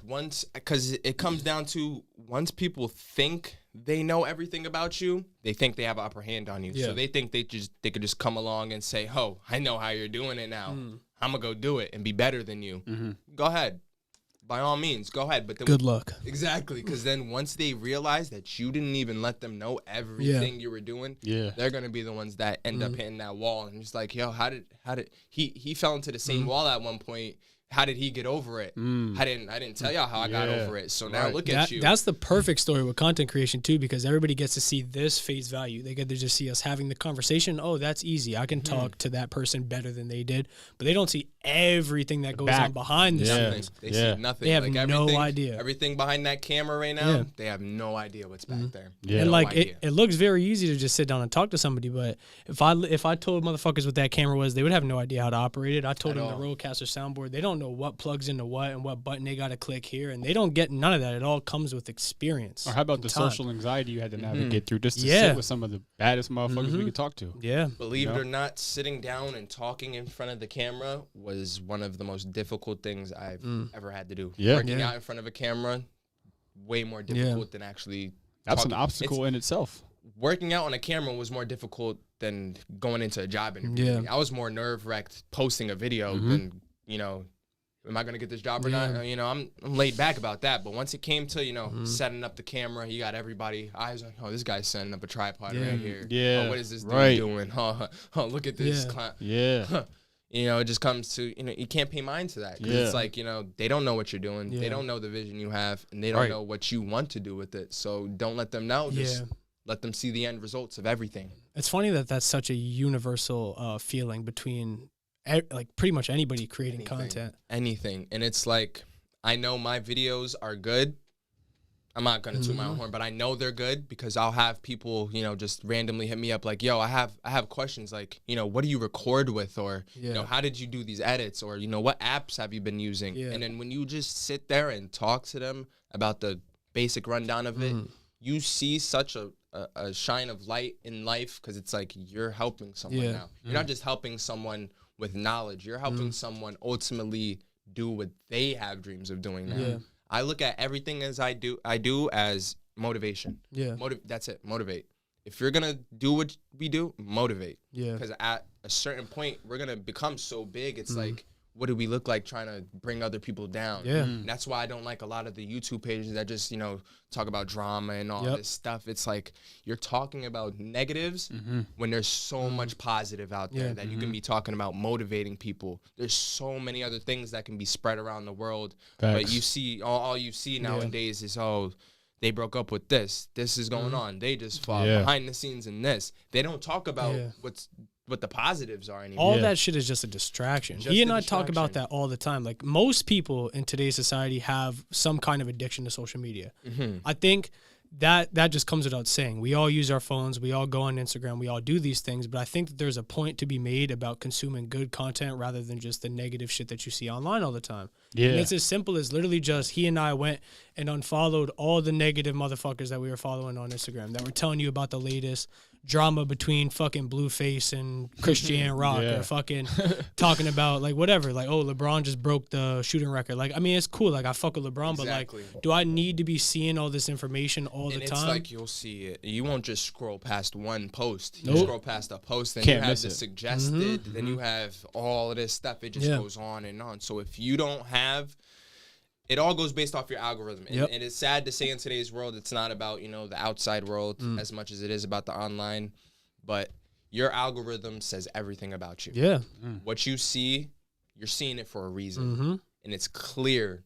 because it comes down to once people think they know everything about you, they think they have an upper hand on you. Yeah. So they think they could just come along and say, oh, I know how you're doing it now. I'm going to go do it and be better than you. Go ahead. By all means, go ahead. But then, good luck. Exactly, because then once they realize that you didn't even let them know everything you were doing, they're going to be the ones that end up hitting that wall. And just like, yo, how did he fell into the same wall at one point. How did he get over it? I didn't tell y'all how I got over it. So now look at you. That's the perfect story with content creation too, because everybody gets to see this face value. They get to just see us having the conversation. Oh, that's easy. I can talk to that person better than they did. But they don't see everything that goes on behind the scenes. They see nothing. They have no idea. Everything behind that camera right now, they have no idea what's back there. Yeah. And it looks very easy to just sit down and talk to somebody. But if I told motherfuckers what that camera was, they would have no idea how to operate it. I told them the Rodecaster soundboard. They don't know what plugs into what and what button they got to click here, and they don't get none of that. It all comes with experience. Or how about the social anxiety you had to navigate through just to sit with some of the baddest motherfuckers we could talk to? Yeah. Believe it or not, sitting down and talking in front of the camera was one of the most difficult things I've ever had to do. Working out in front of a camera, way more difficult than actually That's an obstacle in itself. Working out on a camera was more difficult than going into a job interview. I was more nerve-wracked posting a video than, am I going to get this job or not? I'm laid back about that. But once it came to, setting up the camera, you got everybody eyes like, oh, this guy's setting up a tripod right here. Yeah. Oh, what is this dude doing? Oh, look at this. Yeah. It just comes to, you can't pay mind to that. 'Cause it's like, they don't know what you're doing. They don't know the vision you have, and they don't know what you want to do with it. So don't let them know. Just let them see the end results of everything. It's funny that that's such a universal feeling between like pretty much anybody creating content. Anything. And it's like, I know my videos are good. I'm not going to toot my own horn, but I know they're good because I'll have people, just randomly hit me up like, yo, I have questions like, what do you record with? Or, how did you do these edits? Or, what apps have you been using? And then when you just sit there and talk to them about the basic rundown of it, you see such a shine of light in life, because it's like you're helping someone now. You're not just helping someone with knowledge. You're helping someone ultimately do what they have dreams of doing now. I look at everything as I do as motivation. That's it. Motivate. If you're gonna do what we do, motivate. Because at a certain point, we're gonna become so big. It's like what do we look like trying to bring other people down? Yeah. And that's why I don't like a lot of the YouTube pages that just, you know, talk about drama and all this stuff. It's like you're talking about negatives when there's so much positive out there that you can be talking about motivating people. There's so many other things that can be spread around the world. Facts. But you see, all you see nowadays is, oh, they broke up with this. This is going on. They just fought behind the scenes in this. They don't talk about what the positives are anymore. All that shit is just a distraction. He and I talk about that all the time. Like, most people in today's society have some kind of addiction to social media. I think that just comes without saying. We all use our phones. We all go on Instagram. We all do these things. But I think that there's a point to be made about consuming good content rather than just the negative shit that you see online all the time. Yeah. And it's as simple as literally just he and I went and unfollowed all the negative motherfuckers that we were following on Instagram that were telling you about the latest drama between fucking Blueface and Christian Rock or fucking talking about like whatever, like, oh, LeBron just broke the shooting record. Like, I mean, it's cool. Like, I fuck with LeBron, but like, do I need to be seeing all this information all the time? It's like you'll see it. You won't just scroll past one post. You scroll past a post, then you have the suggested, then you have all of this stuff. It just goes on and on. So if you don't have, it all goes based off your algorithm. And it's sad to say in today's world, it's not about, you know, the outside world as much as it is about the online. But your algorithm says everything about you. Yeah. What you see, you're seeing it for a reason. And it's clear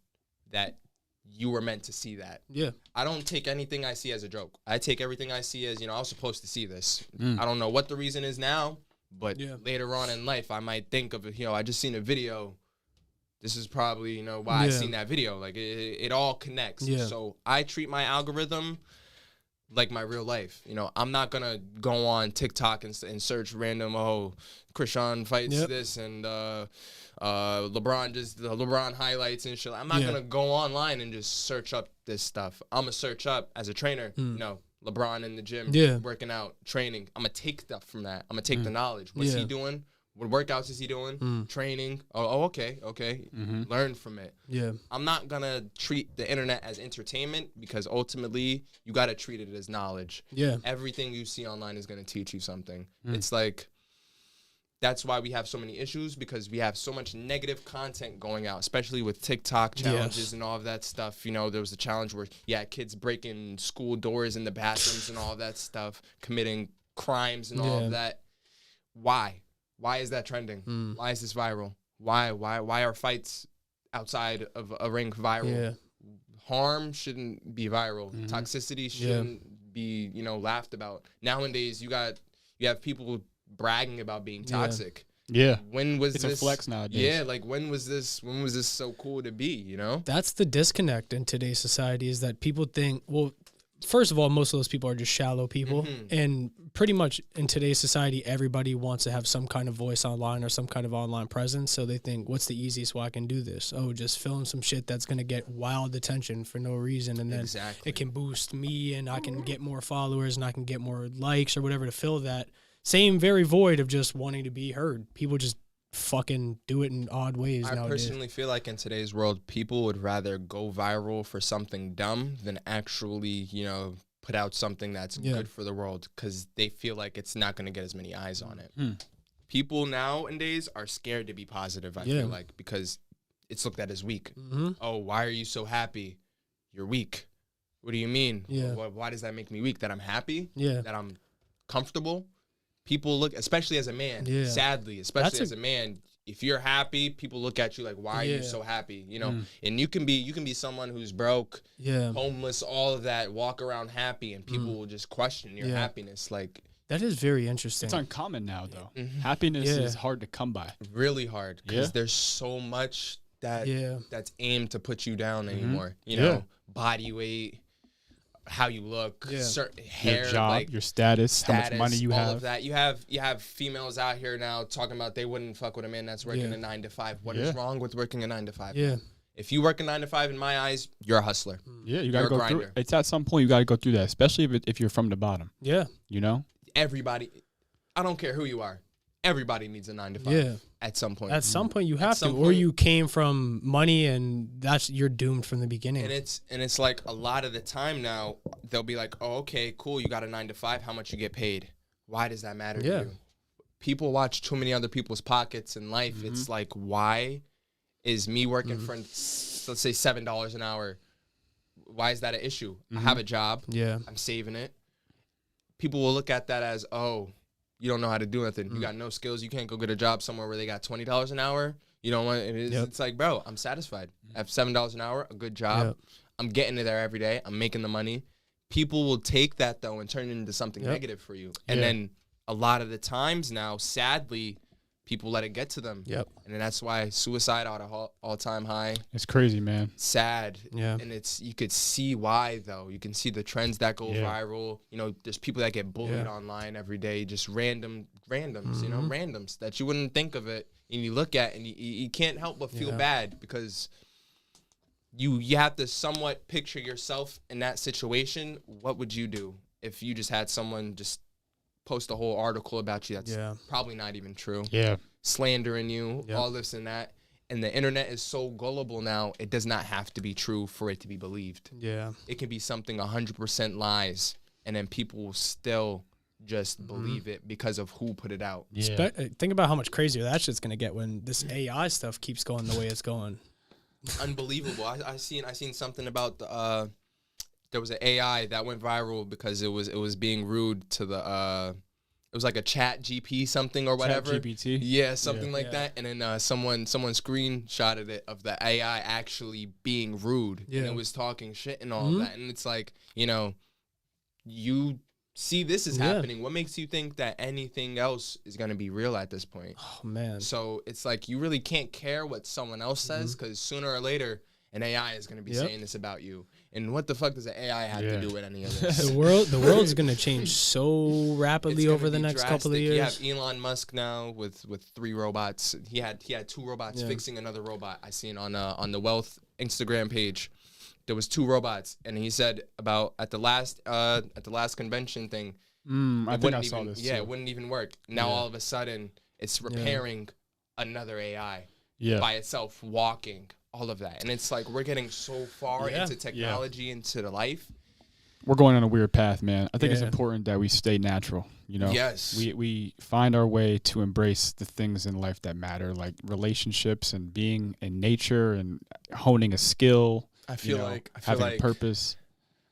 that you were meant to see that. Yeah. I don't take anything I see as a joke. I take everything I see as, you know, I was supposed to see this. I don't know what the reason is now, but later on in life, I might think of it, you know, I just seen a video. This is probably, you know, why I seen that video. Like, it all connects. So I treat my algorithm like my real life. You know, I'm not going to go on TikTok and search random, oh, Krishan fights this and LeBron highlights and shit. I'm not going to go online and just search up this stuff. I'm going to search up as a trainer, you know, LeBron in the gym, working out, training. I'm going to take stuff from that. I'm going to take the knowledge. What's he doing? What workouts is he doing? Training? Oh, okay. Learn from it. Yeah. I'm not going to treat the internet as entertainment because ultimately you got to treat it as knowledge. Yeah. Everything you see online is going to teach you something. It's like, that's why we have so many issues because we have so much negative content going out, especially with TikTok challenges and all of that stuff. You know, there was a challenge where, kids breaking school doors in the bathrooms and all of that stuff, committing crimes and all of that. Why? Why is that trending? Why is this viral? Why are fights outside of a ring viral? Harm shouldn't be viral. Toxicity shouldn't be, you know, laughed about. Nowadays, you have people bragging about being toxic. Yeah. When was this? It's a flex nowadays. Yeah, like when was this so cool to be, you know? That's the disconnect in today's society is that people think, well, first of all, most of those people are just shallow people. And pretty much in today's society, everybody wants to have some kind of voice online or some kind of online presence. So they think, what's the easiest way I can do this? Oh, just film some shit that's going to get wild attention for no reason. And then it can boost me and I can get more followers and I can get more likes or whatever to fill that same very void of just wanting to be heard. People just fucking do it in odd ways nowadays. I personally feel like in today's world, people would rather go viral for something dumb than actually, you know, put out something that's good for the world because they feel like it's not going to get as many eyes on it. People nowadays are scared to be positive, I feel like, because it's looked at as weak. Oh, why are you so happy? You're weak. What do you mean? Why does that make me weak? That I'm happy? That I'm comfortable? People look, especially as a man, sadly, especially as a man, if you're happy, people look at you like, why are you so happy? You know, and you can be someone who's broke, homeless, all of that, walk around happy, and people will just question your happiness. Like, that is very interesting. It's uncommon now, though. Happiness is hard to come by. Really hard, because there's so much that's aimed to put you down anymore. You know, body weight, how you look, certain hair, your job, like your status, how much money you all have. All of that. You have females out here now talking about they wouldn't fuck with a man that's working a 9 to 5. What is wrong with working a 9 to 5? Yeah. If you work a 9 to 5, in my eyes, you're a hustler. Yeah, you gotta go through it. It's at some point you gotta go through that, especially if you're from the bottom. Yeah. You know? Everybody, I don't care who you are. Everybody needs a 9 to 5. Yeah. At some point. At some point you have to, or you came from money and you're doomed from the beginning. And it's like a lot of the time now they'll be like, oh, okay, cool, you got a 9 to 5. How much you get paid? Why does that matter to you? People watch too many other people's pockets in life. It's like, why is me working for, let's say, $7 an hour. Why is that an issue? I have a job. Yeah. I'm saving it. People will look at that as, oh, you don't know how to do nothing. You got no skills. You can't go get a job somewhere where they got $20 an hour. You don't want it. It's like, bro, I'm satisfied. I have $7 an hour, a good job. Yep. I'm getting it there every day. I'm making the money. People will take that, though, and turn it into something negative for you. And then a lot of the times now, sadly, people let it get to them. Yep. And then that's why suicide at an all-time high. It's crazy, man. Sad. Yeah. And you could see why, though. You can see the trends that go viral. You know, there's people that get bullied online every day, just randoms, you know, randoms that you wouldn't think of it. And you look at and you can't help but feel bad because you have to somewhat picture yourself in that situation. What would you do if you just had someone just post a whole article about you that's probably not even true? Yeah. Slandering you, all this and that. And the internet is so gullible now, it does not have to be true for it to be believed. Yeah. It can be something 100% lies, and then people will still just believe it because of who put it out. Yeah. Think about how much crazier that shit's gonna get when this AI stuff keeps going the way it's going. Unbelievable. I seen something about there was an AI that went viral because it was being rude to the it was like a chat GP something or whatever. Chat GPT? Yeah, something like that. And then someone screenshotted it of the AI actually being rude. Yeah. And it was talking shit and all of that. And it's like, you know, you see this is happening. What makes you think that anything else is going to be real at this point? Oh, man. So it's like you really can't care what someone else says because sooner or later an AI is going to be saying this about you. And what the fuck does an AI have to do with any of this? The world's going to change so rapidly over the next couple of years. You have Elon Musk now with 3 robots. He had 2 robots fixing another robot. I seen on the Wealth Instagram page. There was 2 robots, and he said about at the last convention thing. I think I saw this. Yeah, it wouldn't even work. Now all of a sudden, it's repairing another AI by itself, walking, all of that, and it's like we're getting so far into technology, into the life. We're going on a weird path, man. I think it's important that we stay natural. You know, we find our way to embrace the things in life that matter, like relationships and being in nature and honing a skill. I feel like purpose.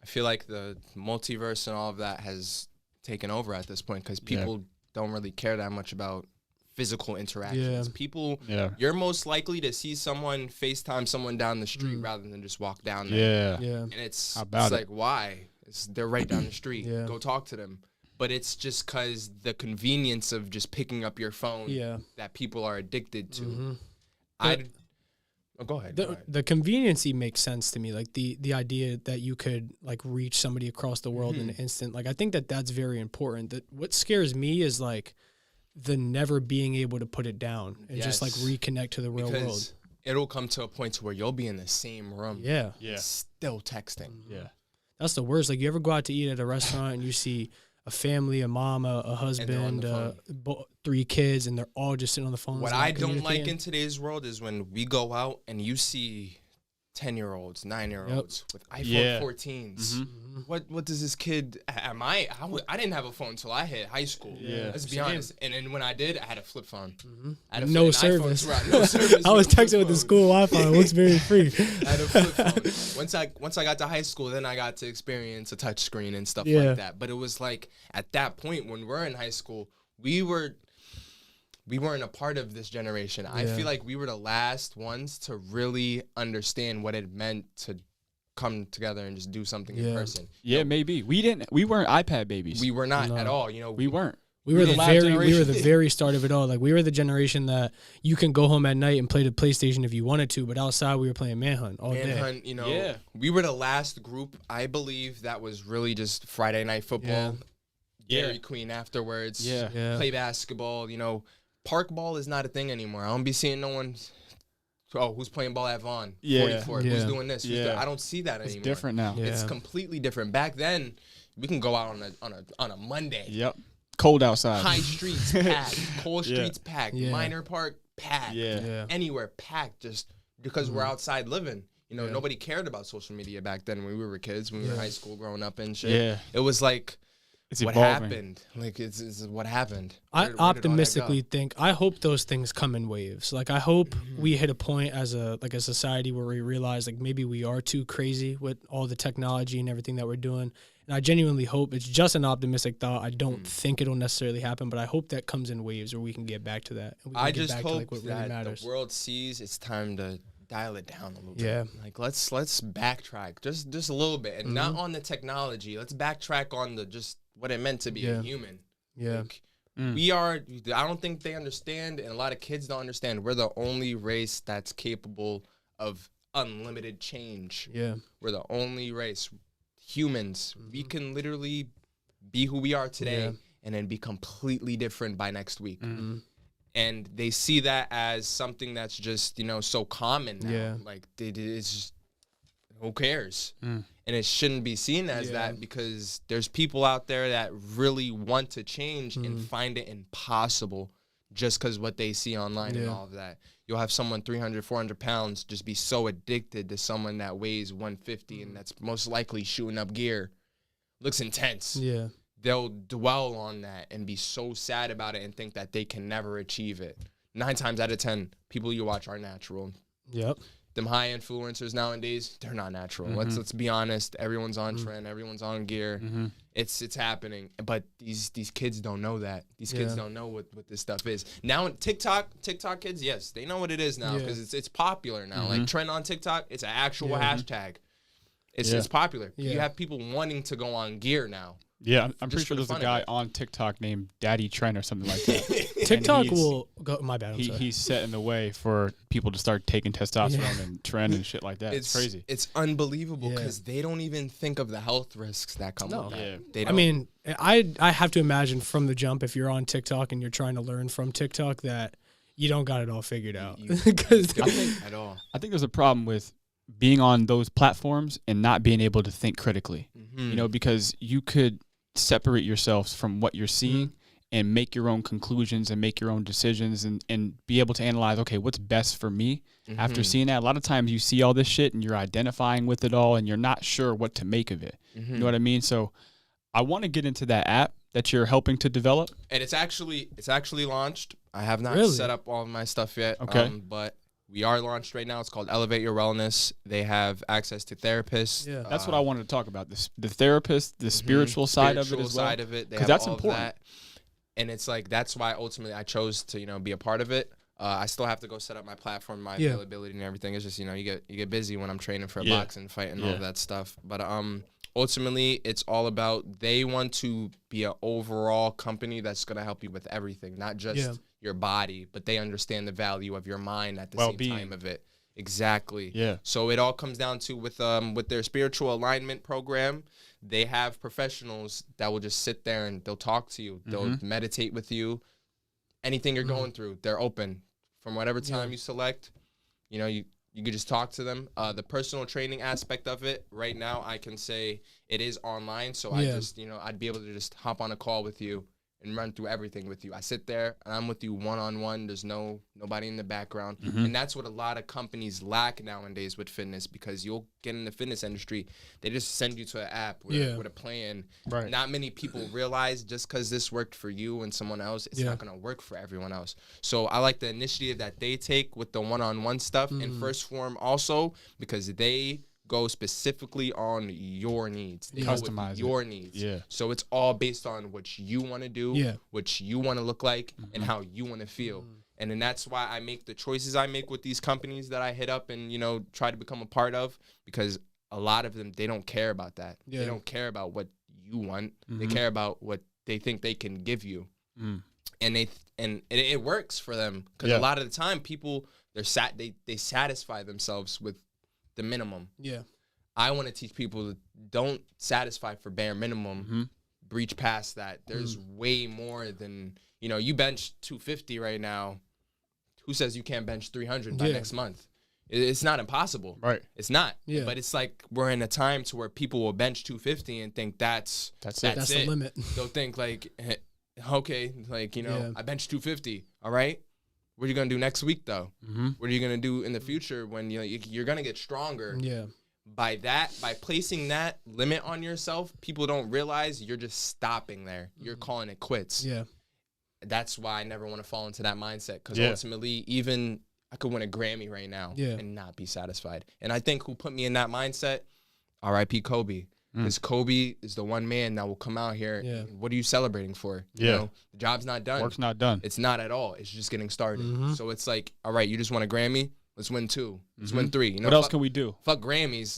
I feel like the multiverse and all of that has taken over at this point because people don't really care that much about physical interactions. People, you're most likely to see someone FaceTime someone down the street rather than just walk down there. And it's like, why? They're right down the street. Go talk to them. But it's just because the convenience of just picking up your phone that people are addicted to. Go ahead. The conveniency makes sense to me. Like the idea that you could like reach somebody across the world in an instant. Like I think that's very important. That what scares me is like the never being able to put it down and just like reconnect to the real world. It'll come to a point to where you'll be in the same room. Still texting. That's the worst. Like you ever go out to eat at a restaurant and you see a family, a mom, a husband, 3 kids, and they're all just sitting on the phone. What I don't like in today's world is when we go out and you see 10-year-olds, 9-year-olds with iPhone 14s. What does this kid? I didn't have a phone until I hit high school. Let's be honest. And then when I did, I had a flip phone. I had no service. No service. I was texting with the school Wi-Fi. It looks very free. I had a flip phone. Once I got to high school, then I got to experience a touch screen and stuff like that. But it was like at that point when we're in high school, we weren't a part of this generation. I feel like we were the last ones to really understand what it meant to come together and just do something in person. Maybe. We weren't iPad babies. We were not at all. You know, we weren't. We were the very start of it all. Like we were the generation that you can go home at night and play the PlayStation if you wanted to, but outside we were playing Manhunt all day. You know, we were the last group, I believe, that was really just Friday night football. Dairy Queen afterwards. Play basketball, you know. Park ball is not a thing anymore. I don't be seeing no one. Oh, who's playing ball at Vaughn? 44. Who's doing this? I don't see that anymore. It's different now. It's completely different. Back then, we can go out on a Monday. Yep. Cold outside. High streets packed. Cole streets packed. Minor Park packed. Anywhere packed. Just because we're outside living. You know, nobody cared about social media back then when we were kids. When we were in high school growing up and shit. It was like It's what evolving. happened? Like, it's what happened? I Where did all that optimistically go? think, I hope those things come in waves. Like, I hope we hit a point as a society where we realize, like, maybe we are too crazy with all the technology and everything that we're doing. And I genuinely hope, it's just an optimistic thought. I don't think it'll necessarily happen, but I hope that comes in waves where we can get back to that. And we can I get just back hope to, like, what really that matters. the world sees it's time to dial it down a little Yeah. bit. Like, let's backtrack just a little bit, and not on the technology. Let's backtrack on the just what it meant to be a human. Yeah. Like, we are, I don't think they understand, and a lot of kids don't understand, we're the only race that's capable of unlimited change. Yeah. We're the only race. Humans, we can literally be who we are today and then be completely different by next week. And they see that as something that's just, so common now. Yeah. Like, it's just, who cares? And it shouldn't be seen as that, because there's people out there that really want to change and find it impossible just because what they see online and all of that. You'll have someone 300, 400 pounds just be so addicted to someone that weighs 150 and that's most likely shooting up gear. Looks intense. Yeah. They'll dwell on that and be so sad about it and think that they can never achieve it. 9 times out of 10, people you watch are natural. Yep. Them high influencers nowadays, they're not natural. Let's be honest. Everyone's on trend. Everyone's on gear. It's happening. But these kids don't know that. These kids don't know what this stuff is. Now TikTok kids, yes, they know what it is now because it's popular now. Like, trend on TikTok, it's an actual hashtag. It's popular. Yeah. You have people wanting to go on gear now. Yeah, I'm pretty Just sure for the there's a fun of guy it. on TikTok named Daddy Trent or something like that. TikTok he's- will go. My bad. I'm sorry. He's set in the way for people to start taking testosterone and trend and shit like that. It's crazy. It's unbelievable Yeah. because they don't even think of the health risks that come with that. Yeah. They I don't. mean, I have to imagine from the jump, if you're on TikTok and you're trying to learn from TikTok, that you don't got it all figured out. Because at all. I think there's a problem with being on those platforms and not being able to think critically. Because you could separate yourselves from what you're seeing and make your own conclusions and make your own decisions and be able to analyze, okay, what's best for me after seeing that. A lot of times you see all this shit and you're identifying with it all and you're not sure what to make of it. You know what I mean? So I want to get into that app that you're helping to develop. And it's actually launched. I have not Really? set up all of my stuff yet. Okay. But we are launched right now. It's called Elevate Your Wellness. They have access to therapists. Yeah. That's what I wanted to talk about. The therapist, the spiritual side of it as well. Side of it. They 'Cause have that's all important. Of that. And it's like, that's why ultimately I chose to, be a part of it. I still have to go set up my platform, my availability and everything. It's just, you get busy when I'm training for a boxing fight and all of that stuff. But ultimately, it's all about, they want to be an overall company that's going to help you with everything, not just your body, but they understand the value of your mind at the Well-being. same time of it. Exactly. Yeah. So it all comes down to with their spiritual alignment program, they have professionals that will just sit there and they'll talk to you. They'll meditate with you. Anything you're going through, they're open. From whatever time you select, you could just talk to them. The personal training aspect of it, right now, I can say it is online. So I just, I'd be able to just hop on a call with you and run through everything with you. I sit there and I'm with you one-on-one. There's nobody in the background. And that's what a lot of companies lack nowadays with fitness, because you'll get in the fitness industry, they just send you to an app with a plan. Right. Not many people realize just because this worked for you and someone else, it's not going to work for everyone else. So I like the initiative that they take with the one-on-one stuff in First Form also, because they go specifically on your needs. They go with Customize your needs. Yeah. So it's all based on what you want to do, what you want to look like, and how you want to feel. And then that's why I make the choices I make with these companies that I hit up and, try to become a part of, because a lot of them, they don't care about that. They don't care about what you want. They care about what they think they can give you. And it works for them, because a lot of the time people, they satisfy themselves with the minimum. Yeah. I want to teach people to don't satisfy for bare minimum. Breach past that. There's way more than, you bench 250 right now. Who says you can't bench 300 by next month? It's not impossible. Right. It's not. Yeah. But it's like we're in a time to where people will bench 250 and think that's it. That's the limit. They'll think like, okay, like, I bench 250. All right. What are you going to do next week, though? What are you going to do in the future when you're going to get stronger? Yeah. by placing that limit on yourself, people don't realize you're just stopping there. You're calling it quits. Yeah. That's why I never want to fall into that mindset, because ultimately, even I could win a Grammy right now and not be satisfied. And I think who put me in that mindset, R.I.P. Kobe. Because Kobe is the one man that will come out here. Yeah. And what are you celebrating for? Yeah. You know, the job's not done. Work's not done. It's not at all. It's just getting started. So it's like, all right, you just won a Grammy. Let's win 2. Let's win 3. You know, what else can we do? Fuck Grammys.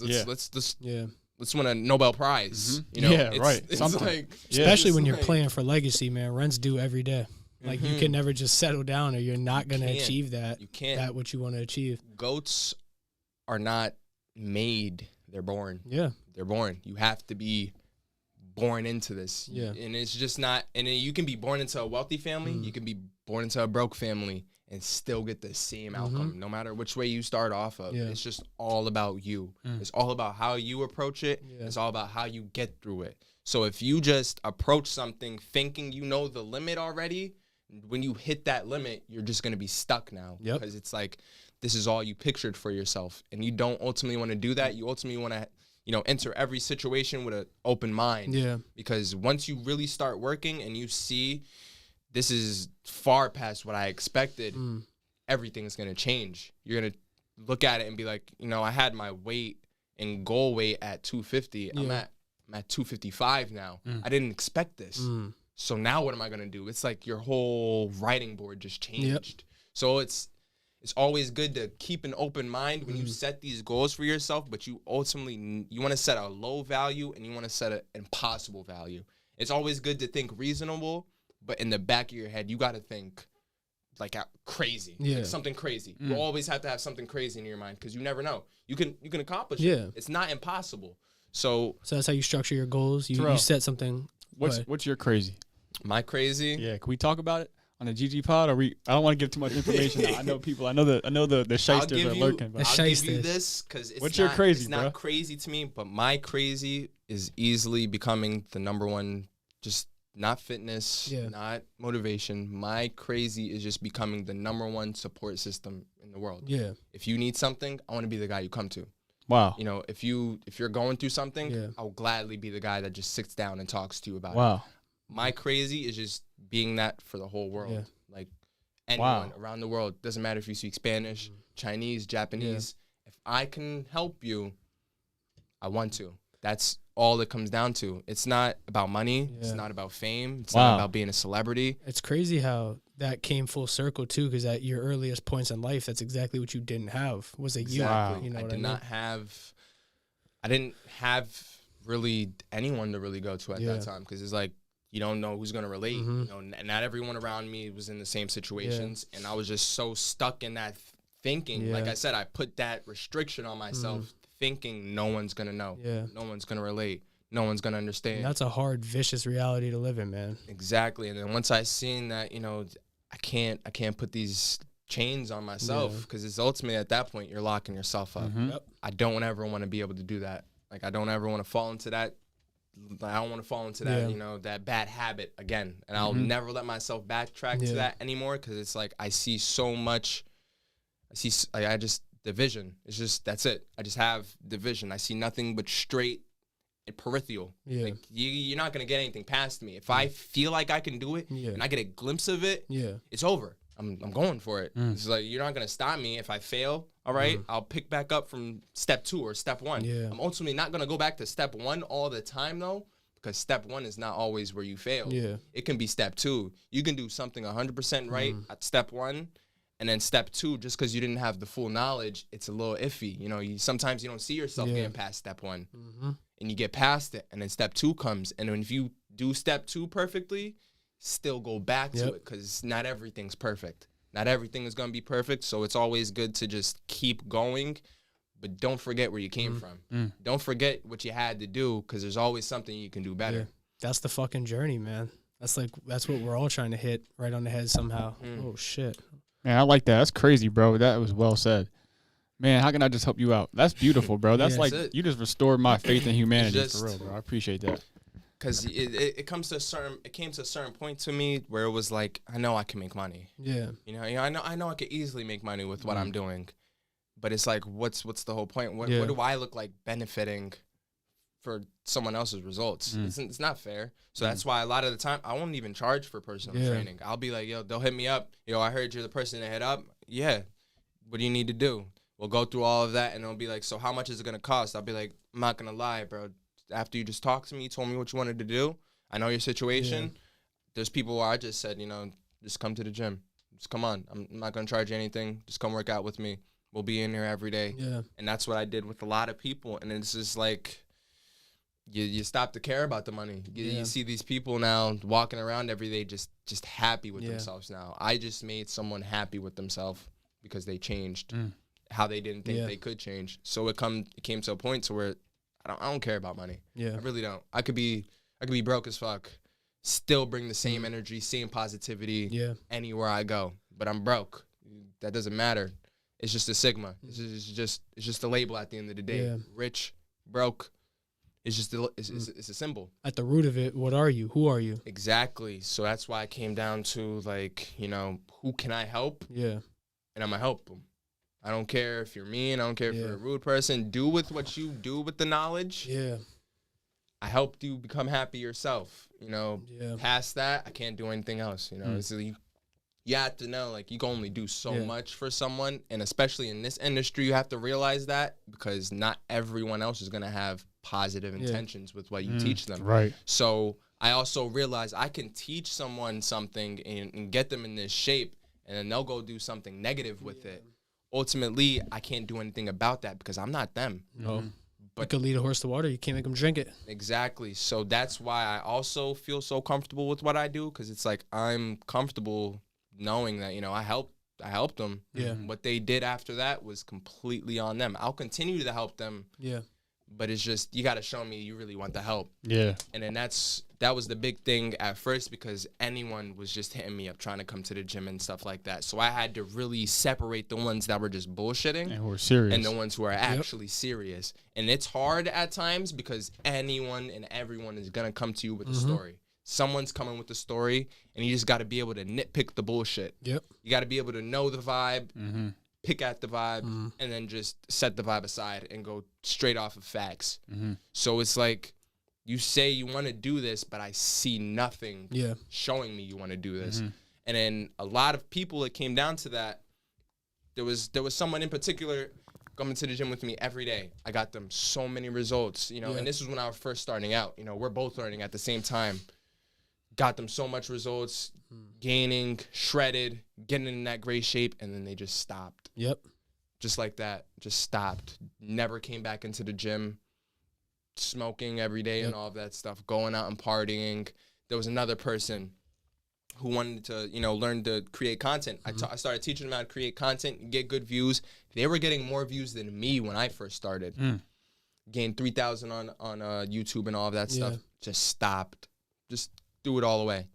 Let's win a Nobel Prize. You know, it's like, especially when you're playing for legacy, man. Rent's due every day. Like you can never just settle down, or you're not gonna achieve that. You can't. That what you want to achieve. Goats are not made. They're born. Yeah, they're born. You have to be born into this. Yeah, and it's just not. And you can be born into a wealthy family. You can be born into a broke family and still get the same outcome, no matter which way you start off of. Yeah. It's just all about you. It's all about how you approach it. Yeah. It's all about how you get through it. So if you just approach something thinking you know the limit already, when you hit that limit, you're just going to be stuck now. Because it's like, this is all you pictured for yourself. And you don't ultimately want to do that. You ultimately want to, you know, enter every situation with an open mind. Yeah. Because once you really start working and you see this is far past what I expected, everything's going to change. You're going to look at it and be like, you know, I had my weight and goal weight at 250. I'm at 255 now. I didn't expect this. So now what am I going to do? It's like your whole writing board just changed. So it's always good to keep an open mind when you set these goals for yourself, but you ultimately, you want to set a low value and you want to set an impossible value. It's always good to think reasonable, but in the back of your head, you got to think like crazy, like something crazy. You always have to have something crazy in your mind, because you never know. You can accomplish it. It's not impossible. So that's how you structure your goals. You set something. What's your crazy? My crazy? Yeah, can we talk about it on the GG pod? Or I don't want to give too much information. I know people. I know the shysters are lurking. But I'll give you this, because it's your crazy, it's not crazy to me, but my crazy is easily becoming the number one. Just not fitness, not motivation. My crazy is just becoming the number one support system in the world. Yeah. If you need something, I want to be the guy you come to. Wow. You know, if you're going through something, I'll gladly be the guy that just sits down and talks to you about it. Wow. My crazy is just being that for the whole world. Yeah. Like anyone around the world. Doesn't matter if you speak Spanish, Chinese, Japanese. If I can help you, I want to. That's all it comes down to. It's not about money. It's not about fame. It's not about being a celebrity. It's crazy how that came full circle too, because at your earliest points in life, that's exactly what you didn't have. Was it you? Wow. You know I didn't have really anyone to really go to at that time, because it's like, you don't know who's going to relate. You know, not everyone around me was in the same situations. And I was just so stuck in that thinking. Like I said, I put that restriction on myself, thinking no one's going to know. No one's going to relate. No one's going to understand. And that's a hard, vicious reality to live in, man. Exactly. And then once I seen that, you know, I can't put these chains on myself, because it's ultimately at that point, you're locking yourself up. I don't ever want to be able to do that. Like, I don't ever want to fall into that. I don't want to fall into that, you know, that bad habit again. And I'll never let myself backtrack to that anymore, because it's like I see so much. I just division. It's just, that's it. I just have division. I see nothing but straight and peripheral. Like you're not going to get anything past me. If I feel like I can do it and I get a glimpse of it, it's over. I'm going for it. It's like, you're not going to stop me. If I fail, all right, I'll pick back up from step 2 or step 1. I'm ultimately not going to go back to step 1 all the time, though, because step 1 is not always where you fail. It can be step 2. You can do something 100% right at step 1, and then step 2, just because you didn't have the full knowledge, it's a little iffy. You know, sometimes you don't see yourself getting past step 1, and you get past it, and then step 2 comes, and if you do step 2 perfectly, still go back to it, because not everything's perfect. Not everything is going to be perfect, so it's always good to just keep going, but don't forget where you came from. Don't forget what you had to do, because there's always something you can do better. That's the fucking journey, man. That's what we're all trying to hit right on the head somehow. Oh, shit. Man, I like that. That's crazy, bro. That was well said. Man, how can I just help you out? That's beautiful, bro. That's you just restored my faith in humanity for real, bro. I appreciate that. Because it came to a certain point to me where it was like, I know I can make money. You know, I know I could easily make money with what I'm doing, But it's like, what's the whole point? What do I look like benefiting for someone else's results? It's not fair. So that's why a lot of the time I won't even charge for personal training. I'll be like, yo, they'll hit me up. Yo, I heard you're the person to hit up. Yeah. What do you need to do? We'll go through all of that, and they'll be like, so how much is it going to cost? I'll be like, I'm not going to lie, bro. After you just talked to me, you told me what you wanted to do. I know your situation. Yeah. There's people where I just said, just come to the gym. Just come on. I'm not going to charge you anything. Just come work out with me. We'll be in here every day. Yeah. And that's what I did with a lot of people. And it's just like, you stop to care about the money. You see these people now walking around every day just happy with themselves now. I just made someone happy with themselves because they changed how they didn't think they could change. So it came to a point to where I don't care about money. Yeah. I really don't. I could be broke as fuck, still bring the same energy, same positivity anywhere I go. But I'm broke. That doesn't matter. It's just a stigma. It's just a label at the end of the day. Yeah. Rich, broke. It's just it's a symbol. At the root of it, what are you? Who are you? Exactly. So that's why I came down to, like, who can I help? Yeah. And I'm going to help them. I don't care if you're mean. I don't care if you're a rude person. Do with what you do with the knowledge. Yeah. I helped you become happy yourself. Past that, I can't do anything else. So you have to know, like, you can only do so much for someone. And especially in this industry, you have to realize that, because not everyone else is going to have positive intentions with what you teach them. Right. So I also realize I can teach someone something and get them in this shape, and then they'll go do something negative with it. Ultimately, I can't do anything about that because I'm not them. No. But you could lead a horse to water. You can't make them drink it. Exactly. So that's why I also feel so comfortable with what I do, because it's like I'm comfortable knowing that, I helped them. Yeah. What they did after that was completely on them. I'll continue to help them. Yeah. But it's just, you got to show me you really want the help. Yeah. And then that was the big thing at first, because anyone was just hitting me up trying to come to the gym and stuff like that. So I had to really separate the ones that were just bullshitting and who were serious, and the ones who are actually serious. And it's hard at times because anyone and everyone is going to come to you with a story. Someone's coming with a story, and you just got to be able to nitpick the bullshit. Yep. You got to be able to know the vibe, pick at the vibe, and then just set the vibe aside and go straight off of facts. So it's like, you say you want to do this, but I see nothing showing me you want to do this. And then a lot of people, it came down to that. There was someone in particular coming to the gym with me every day. I got them so many results, and this was when I was first starting out. We're both learning at the same time. Got them so much results, gaining, shredded, getting in that great shape, and then they just stopped. Yep. Just like that, just stopped. Never came back into the gym, smoking every day and all of that stuff, going out and partying. There was another person who wanted to, learn to create content. I started teaching them how to create content, get good views. They were getting more views than me when I first started. Gained 3,000 on YouTube and all of that stuff. Just stopped. Just threw it all away.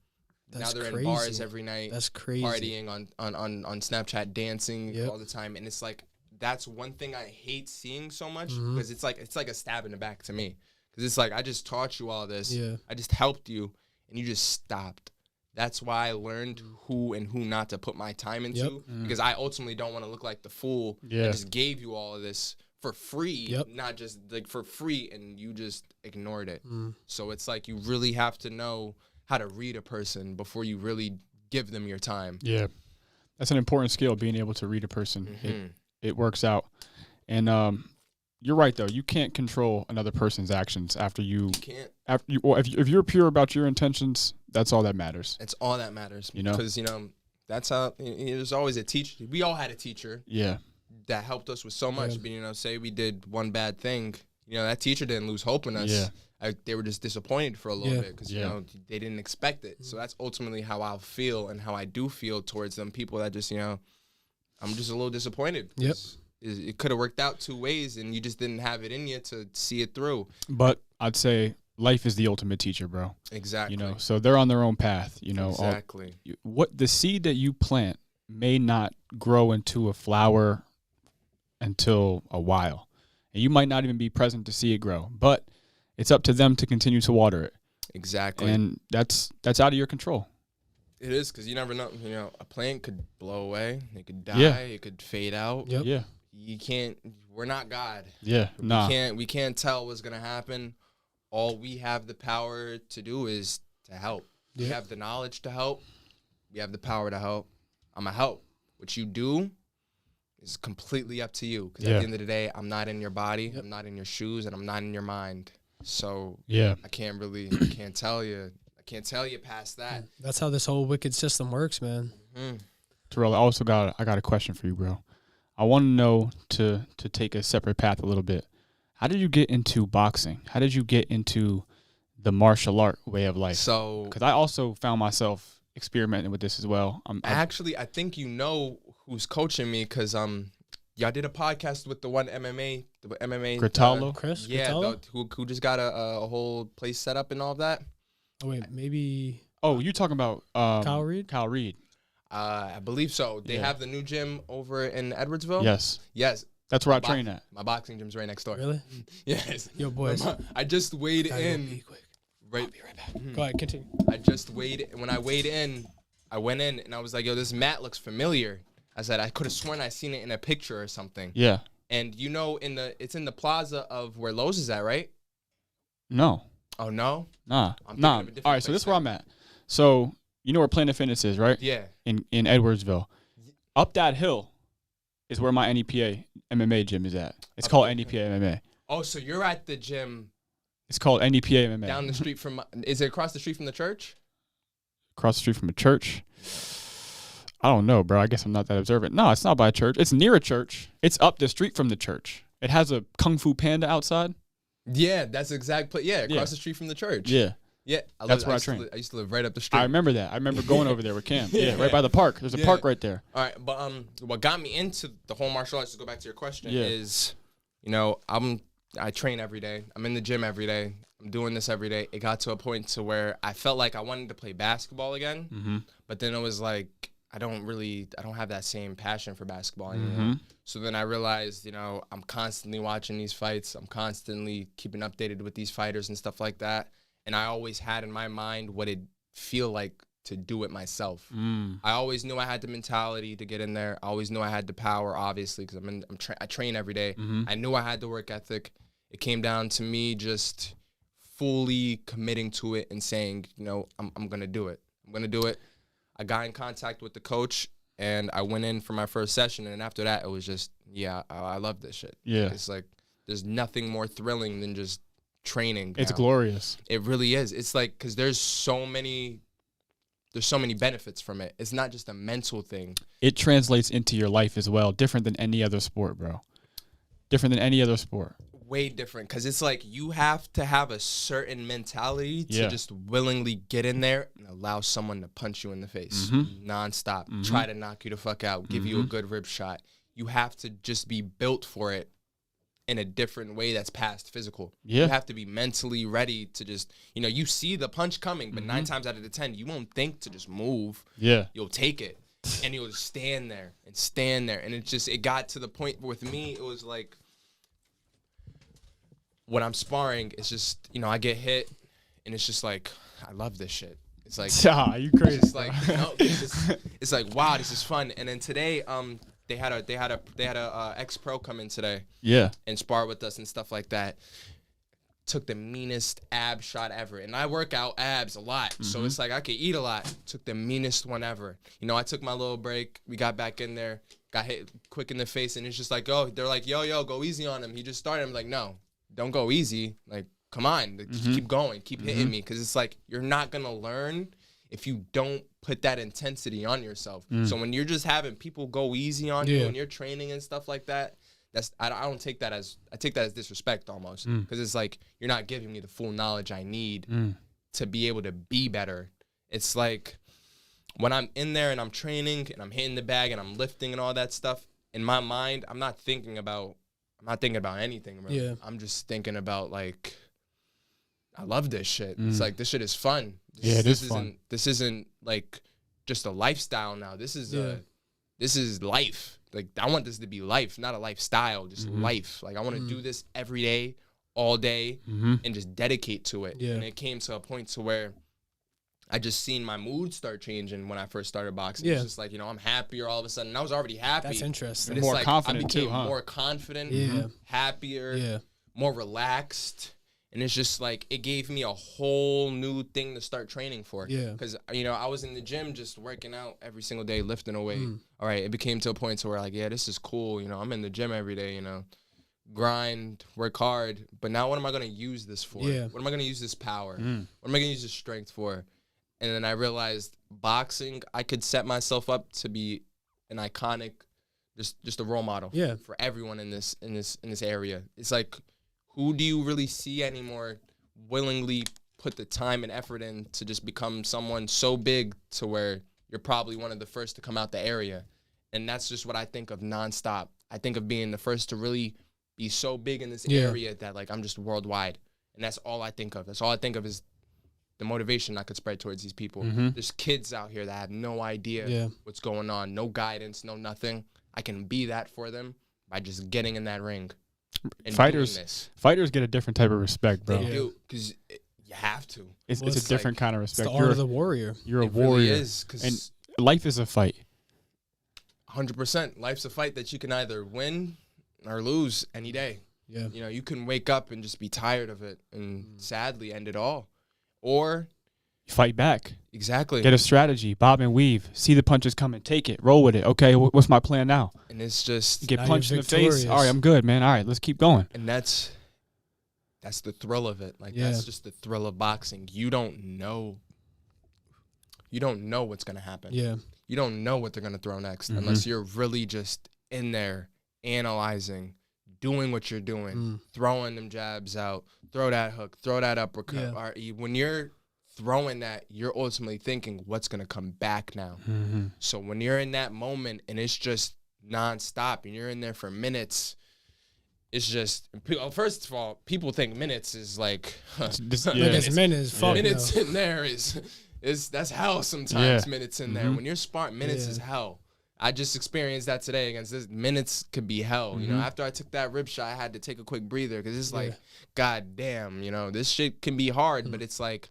Now they're in bars every night. That's crazy. Partying on Snapchat, dancing all the time. And it's like, that's one thing I hate seeing so much, because it's like a stab in the back to me. Because it's like, I just taught you all this. Yeah. I just helped you, and you just stopped. That's why I learned who and who not to put my time into, because I ultimately don't want to look like the fool that just gave you all of this for free, not just like for free, and you just ignored it. So it's like, you really have to know how to read a person before you really give them your time. Yeah. That's an important skill, being able to read a person. It works out. And you're right, though. You can't control another person's actions after you can't. If you're pure about your intentions, that's all that matters. It's all that matters. Because, that's how, there's always a teacher. We all had a teacher. Yeah. That helped us with so much. But, say we did one bad thing, that teacher didn't lose hope in us. Yeah. They were just disappointed for a little bit because, they didn't expect it. So that's ultimately how I'll feel and how I do feel towards them people that just, I'm just a little disappointed. Yep. It could have worked out two ways, and you just didn't have it in you to see it through. But I'd say life is the ultimate teacher, bro. Exactly. So they're on their own path, Exactly. What the seed that you plant may not grow into a flower until a while. And you might not even be present to see it grow. But it's up to them to continue to water it. Exactly. And that's out of your control. It is, because you never know. A plant could blow away. It could die. It could fade out. Yep. Yeah. we're not God. Yeah, We can't tell what's gonna happen. All we have the power to do is to help. We have the knowledge to help. We have the power to help. I'm a help. What you do is completely up to you. Because at the end of the day, I'm not in your body. I'm not in your shoes, and I'm not in your mind. So I can't tell you past that. That's how this whole wicked system works, man. Mm-hmm. Terrell, I got a question for you, bro. I want to know to take a separate path a little bit. How did you get into boxing? How did you get into the martial art way of life? So, because I also found myself experimenting with this as well. I think you know who's coaching me because y'all did a podcast with the MMA Gritalo? Chris? Yeah, Gritalo? who just got a whole place set up and all that. Oh wait, maybe. Oh, you talking about Kyle Reed? Kyle Reed. I believe so. They have the new gym over in Edwardsville. Yes. That's where I train at. My boxing gym's right next door. Really? Yes. Yo, boys. I just weighed in. Be quick. Right. I'll be right back. Go ahead, continue. When I weighed in, I went in and I was like, yo, this mat looks familiar. I said, I could have sworn I seen it in a picture or something. Yeah. And you know, it's in the plaza of where Lowe's is at, right? No. Oh, no? Nah. All right, so this is where I'm at. So, you know where Planet Fitness is, right? Yeah. In Edwardsville. Up that hill is where my NEPA MMA gym is at. It's called NEPA MMA. Oh, so you're at the gym. It's called NEPA MMA. Down the street from, is it across the street from the church? Across the street from a church? I don't know, bro. I guess I'm not that observant. No, it's not by a church. It's near a church. It's up the street from the church. It has a Kung Fu Panda outside. Yeah, that's the exact place. Yeah, across the street from the church. Yeah. Yeah, that's where I train. I used to live right up the street. I remember that. I remember going over there with Cam. Yeah, right by the park. There's a park right there. All right, but what got me into the whole martial arts, to go back to your question, is, you know, I train every day. I'm in the gym every day. I'm doing this every day. It got to a point to where I felt like I wanted to play basketball again, but then it was like I don't have that same passion for basketball anymore. So then I realized, you know, I'm constantly watching these fights. I'm constantly keeping updated with these fighters and stuff like that. And I always had in my mind what it'd feel like to do it myself. I always knew I had the mentality to get in there. I always knew I had the power, obviously, because I train every day. I knew I had the work ethic. It came down to me just fully committing to it and saying, you know, I'm going to do it. I'm going to do it. I got in contact with the coach, and I went in for my first session. And after that, it was just, I love this shit. Yeah. It's like there's nothing more thrilling than just training. It's glorious. It really is. It's like, because there's so many benefits from it. It's not just a mental thing. It translates into your life as well, different than any other sport, bro. Different than any other sport. Way different, because it's like you have to have a certain mentality to just willingly get in there and allow someone to punch you in the face nonstop, try to knock you the fuck out, give you a good rib shot. You have to just be built for it in a different way that's past physical. You have to be mentally ready to just, you know, you see the punch coming, but 9 times out of the 10, you won't think to just move. Yeah. You'll take it, and you'll stand there. And it got to the point with me, it was like, when I'm sparring, it's just, you know, I get hit, and it's just like, I love this shit. It's like, you crazy. It's like, no, it's like, wow, this is fun. And then today, they had a ex-pro come in today, and spar with us and stuff like that. Took the meanest ab shot ever, and I work out abs a lot, so it's like I could eat a lot. Took the meanest one ever. You know, I took my little break. We got back in there, got hit quick in the face, and it's just like, oh, they're like, yo, go easy on him. He just started. I'm like, no. Don't go easy. Like, come on. Keep going. Keep hitting me. Because it's like, you're not going to learn if you don't put that intensity on yourself. So when you're just having people go easy on you and you're training and stuff like that, I don't take that as, I take that as disrespect almost. Because it's like, you're not giving me the full knowledge I need to be able to be better. It's like, when I'm in there and I'm training and I'm hitting the bag and I'm lifting and all that stuff, in my mind, I'm not thinking about anything, really. Yeah. I'm just thinking about, like, I love this shit. It's like, this shit is fun. Fun. This isn't like just a lifestyle now. This is life. Like, I want this to be life, not a lifestyle, just life. Like, I want to do this every day, all day, and just dedicate to it. Yeah. And it came to a point to where I just seen my mood start changing when I first started boxing. Yeah. It's just like, you know, I'm happier all of a sudden. And I was already happy. That's interesting. But it's More like confident I became too, huh? more confident, Yeah. happier, Yeah. more relaxed. And it's just like, it gave me a whole new thing to start training for. Yeah. Because, you know, I was in the gym just working out every single day, lifting a weight. All right, it became to a point to where like, yeah, this is cool. You know, I'm in the gym every day, you know. Grind, work hard. But now what am I going to use this for? Yeah. What am I going to use this power? What am I going to use this strength for? And then I realized boxing, I could set myself up to be an iconic, just a role model for everyone in this area. It's like, who do you really see anymore willingly put the time and effort in to just become someone so big to where you're probably one of the first to come out the area? And that's just what I think of nonstop. I think of being the first to really be so big in this area that like I'm just worldwide. And that's all I think of. That's all I think of is the motivation I could spread towards these people. There's kids out here that have no idea what's going on, no guidance, no nothing. I can be that for them by just getting in that ring and doing this. Fighters get a different type of respect, bro. They do, because you have to. It's a different kind of respect. It's the art of the warrior. You're a It warrior. really is, 'cause and life is a fight. 100%. Life's a fight that you can either win or lose any day. Yeah. You know, you can wake up and just be tired of it and sadly end it all. Or Fight back. exactly. Get a strategy. Bob and weave. See the punches coming. Take it. Roll with it. Okay, what's my plan now? And it's just Get Now punched in you're the face. victorious. All right, I'm good, man. All right, let's keep going. and that's the thrill of it. Like that's just the thrill of boxing. You don't know what's gonna happen. Yeah. You don't know what they're gonna throw next unless you're really just in there analyzing, doing what you're doing, throwing them jabs out, throw that hook, throw that uppercut. Yeah. All right, when you're throwing that, you're ultimately thinking what's gonna come back now. So when you're in that moment and it's just nonstop and you're in there for minutes, it's just, first of all, people think minutes is like Minutes in there is that's hell sometimes. Minutes in there when you're sparring, minutes is hell. I just experienced that today against this. Minutes could be hell. You know, after I took that rib shot, I had to take a quick breather because it's like, god damn, you know, this shit can be hard, but it's like,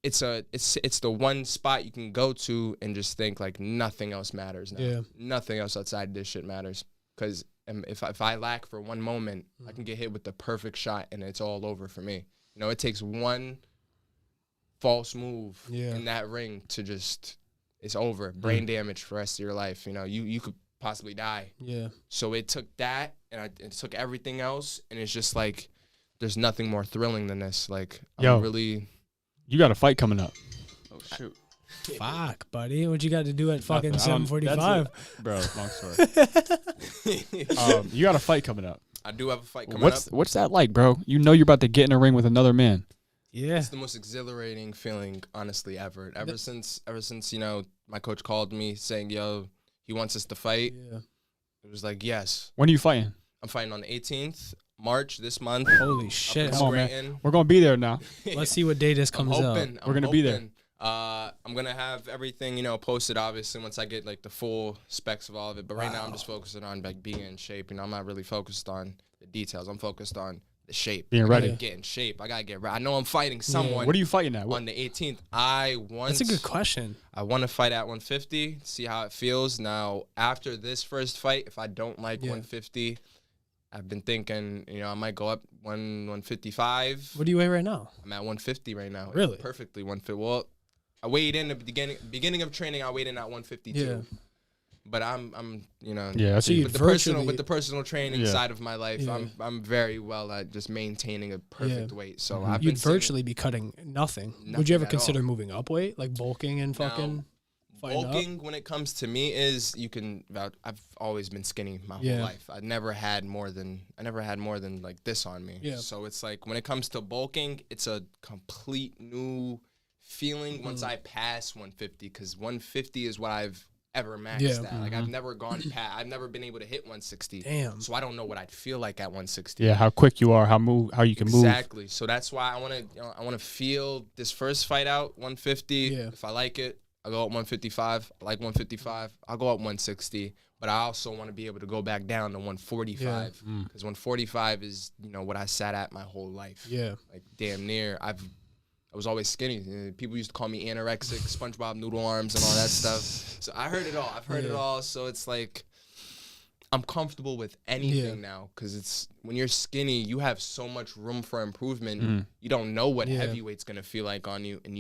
it's the one spot you can go to and just think like nothing else matters now. Yeah. Nothing else outside this shit matters. Because if I lack for one moment, I can get hit with the perfect shot and it's all over for me. You know, it takes one false move in that ring to just, it's over. Brain damage for the rest of your life. You know, you could possibly die. Yeah. So it took that and it took everything else, and it's just like there's nothing more thrilling than this. Like, Yo. I'm really. You got a fight coming up. Oh shoot. Fuck, buddy. What you got to do at fucking 7:45? Bro, long story. You got a fight coming up. I do have a fight coming up. What's that like, bro? You know you're about to get in a ring with another man. Yeah. It's the most exhilarating feeling, honestly, ever. Ever since you know, my coach called me saying, "Yo, he wants us to fight." Yeah. It was like, yes. When are you fighting? I'm fighting on the 18th March this month. Holy shit. Come on, man. We're gonna be there now. Let's see what day this comes out. We're gonna be there. I'm gonna have everything, you know, posted obviously once I get like the full specs of all of it. But right now I'm just focusing on like being in shape. You know, I'm not really focused on the details. I'm focused on the shape. Being ready. Get in shape. I gotta get ready. I know I'm fighting someone. What are you fighting at? On the 18th? That's a good question. I want to fight at 150. See how it feels. Now after this first fight, if I don't like 150. I've been thinking, you know, I might go up 155. What do you weigh right now? I'm at 150 right now. Really? Perfectly 150. Well, I weighed in at the beginning of training. I weighed in at 152. Yeah. But I'm you know, so with the personal training side of my life, I'm very well at just maintaining a perfect weight. So I've been You'd virtually be cutting nothing. Would you ever consider moving up weight, like bulking and fucking? Bulking, when it comes to me, is I've always been skinny my whole life. I never had more than like this on me. Yeah. So it's like when it comes to bulking, it's a complete new feeling once I pass 150, because 150 is what I've ever maxed at. Like I've never gone past. I've never been able to hit 160. Damn. So I don't know what I'd feel like at 160. Yeah, how quick you are, how you can move. Exactly. So that's why I want to feel this first fight out 150. Yeah. If I like it, I'll go up 155. I like 155. I'll go up 160. But I also want to be able to go back down to 145. Because 145 is, you know, what I sat at my whole life. Yeah. Like damn near. I've I was always skinny. People used to call me anorexic, SpongeBob noodle arms, and all that stuff. So I heard it all. I've heard it all. So it's like I'm comfortable with anything now, because it's when you're skinny, you have so much room for improvement. You don't know what heavyweight's gonna feel like on you, and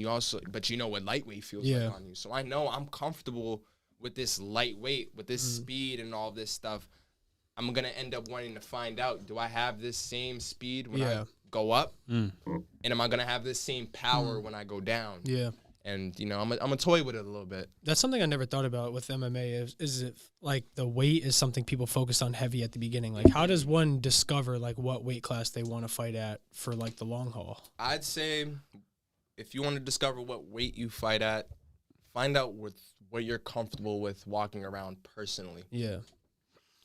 but you know what lightweight feels like on you. So I know I'm comfortable with this lightweight, with this speed and all this stuff. I'm gonna end up wanting to find out: do I have this same speed when I go up, and am I gonna have this same power when I go down? Yeah. And, you know, I'm a toy with it a little bit. That's something I never thought about with MMA. Is it like the weight is something people focus on heavy at the beginning? Like, how does one discover, like, what weight class they want to fight at for, like, the long haul? I'd say if you want to discover what weight you fight at, find out what you're comfortable with walking around personally. Yeah.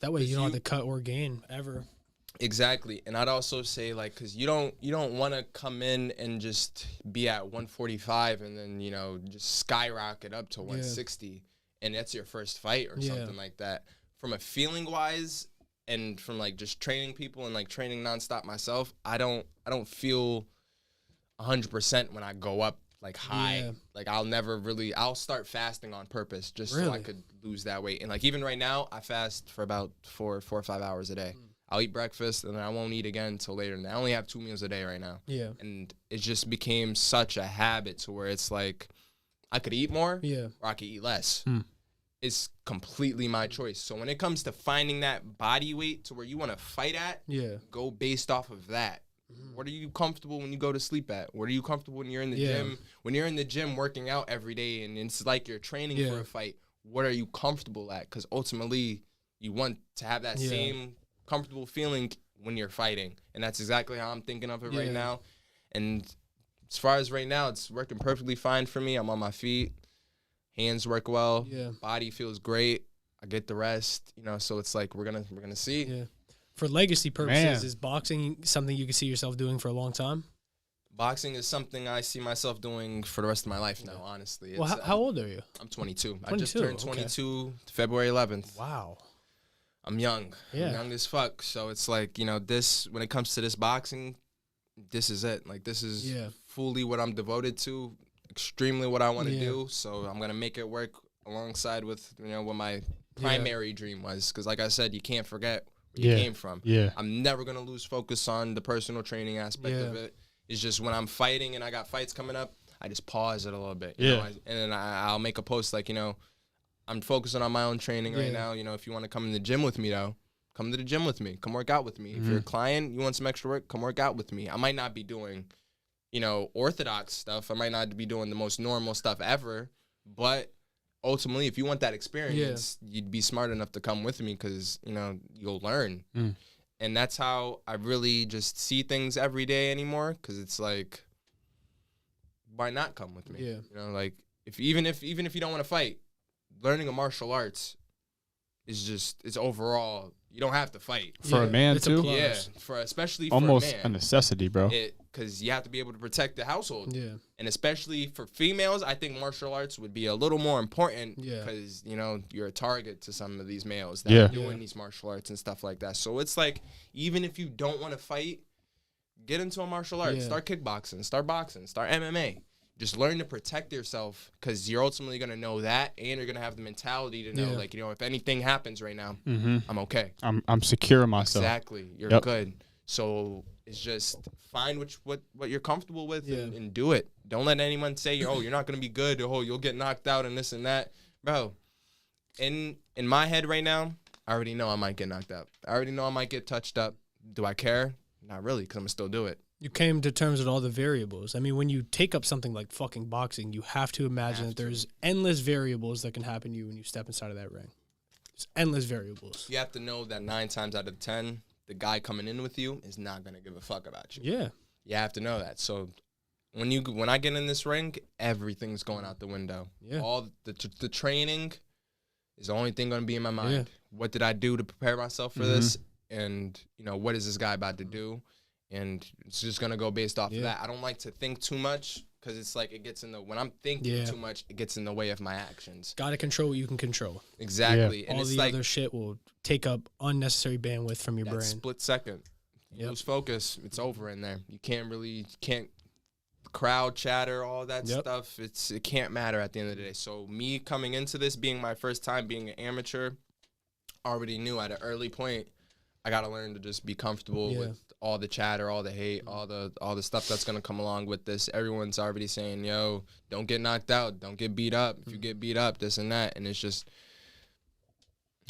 That way you don't have to cut or gain ever. Exactly. And I'd also say, like, because you don't want to come in and just be at 145 and then, you know, just skyrocket up to 160 and that's your first fight or something like that. From a feeling wise and from, like, just training people and, like, training nonstop myself, I don't feel 100% when I go up, like, high. Like, I'll start fasting on purpose just so I could lose that weight. And, like, even right now, I fast for about 4 or 5 hours a day. I'll eat breakfast, and then I won't eat again until later. And I only have 2 meals a day right now. Yeah. And it just became such a habit to where it's like I could eat more or I could eat less. It's completely my choice. So when it comes to finding that body weight to where you want to fight at, go based off of that. What are you comfortable when you go to sleep at? What are you comfortable when you're in the gym? When you're in the gym working out every day and it's like you're training for a fight, what are you comfortable at? Because ultimately you want to have that same comfortable feeling when you're fighting, and that's exactly how I'm thinking of it right now. And as far as right now, it's working perfectly fine for me. I'm on my feet, hands work well, body feels great, I get the rest, you know. So it's like we're gonna see. For legacy purposes, is boxing something you can see yourself doing for a long time? Boxing is something I see myself doing for the rest of my life now, honestly. Well, how old are you? I'm 22. I just turned 22 February 11th. Wow. I'm young. I'm young as fuck. So it's like, you know, when it comes to this boxing, this is it. Like, this is fully what I'm devoted to, extremely what I want to do. So I'm going to make it work alongside with, you know, what my primary dream was. Because like I said, you can't forget where you came from. I'm never going to lose focus on the personal training aspect of it. It's just when I'm fighting and I got fights coming up, I just pause it a little bit. You know? And then I'll make a post like, you know, I'm focusing on my own training right now. You know, if you want to come in the gym with me, though, come to the gym with me. Come work out with me. If you're a client, you want some extra work, come work out with me. I might not be doing, you know, orthodox stuff. I might not be doing the most normal stuff ever. But ultimately, if you want that experience, you'd be smart enough to come with me because, you know, you'll learn. And that's how I really just see things every day anymore, because it's like, why not come with me? You know, like, even if you don't want to fight, learning a martial arts is just, it's overall, you don't have to fight. For a man, too? Especially almost for a man. A necessity, bro. Because you have to be able to protect the household. And especially for females, I think martial arts would be a little more important because, you know, you're a target to some of these males that are doing these martial arts and stuff like that. So it's like, even if you don't want to fight, get into a martial art. Start kickboxing, start boxing, start MMA. Just learn to protect yourself, because you're ultimately going to know that, and you're going to have the mentality to know, like, you know, if anything happens right now, I'm okay. I'm secure in myself. Exactly. You're good. So it's just find what you're comfortable with and do it. Don't let anyone say, oh, you're not going to be good, or you'll get knocked out and this and that. Bro, in my head right now, I already know I might get knocked out. I already know I might get touched up. Do I care? Not really, because I'm going to still do it. You came to terms with all the variables. I mean, when you take up something like fucking boxing, you have to imagine that there's endless variables that can happen to you when you step inside of that ring. There's endless variables. You have to know that 9 times out of 10, the guy coming in with you is not going to give a fuck about you. Yeah. You have to know that. So when I get in this ring, everything's going out the window. Yeah. All the training is the only thing going to be in my mind. Yeah. What did I do to prepare myself for this? And, you know, what is this guy about to do? And it's just going to go based off of that. I don't like to think too much, because it's like it gets in the, when I'm thinking too much, it gets in the way of my actions. Got to control what you can control. Exactly. And all the other shit will take up unnecessary bandwidth from your brain. Split second. You lose focus, it's over in there. You can't crowd chatter, all that stuff, it can't matter at the end of the day. So me coming into this, being my first time being an amateur, already knew at an early point, I got to learn to just be comfortable with all the chatter, all the hate, all the stuff that's going to come along with this. Everyone's already saying, yo, don't get knocked out. Don't get beat up. If you get beat up, this and that. And it's just,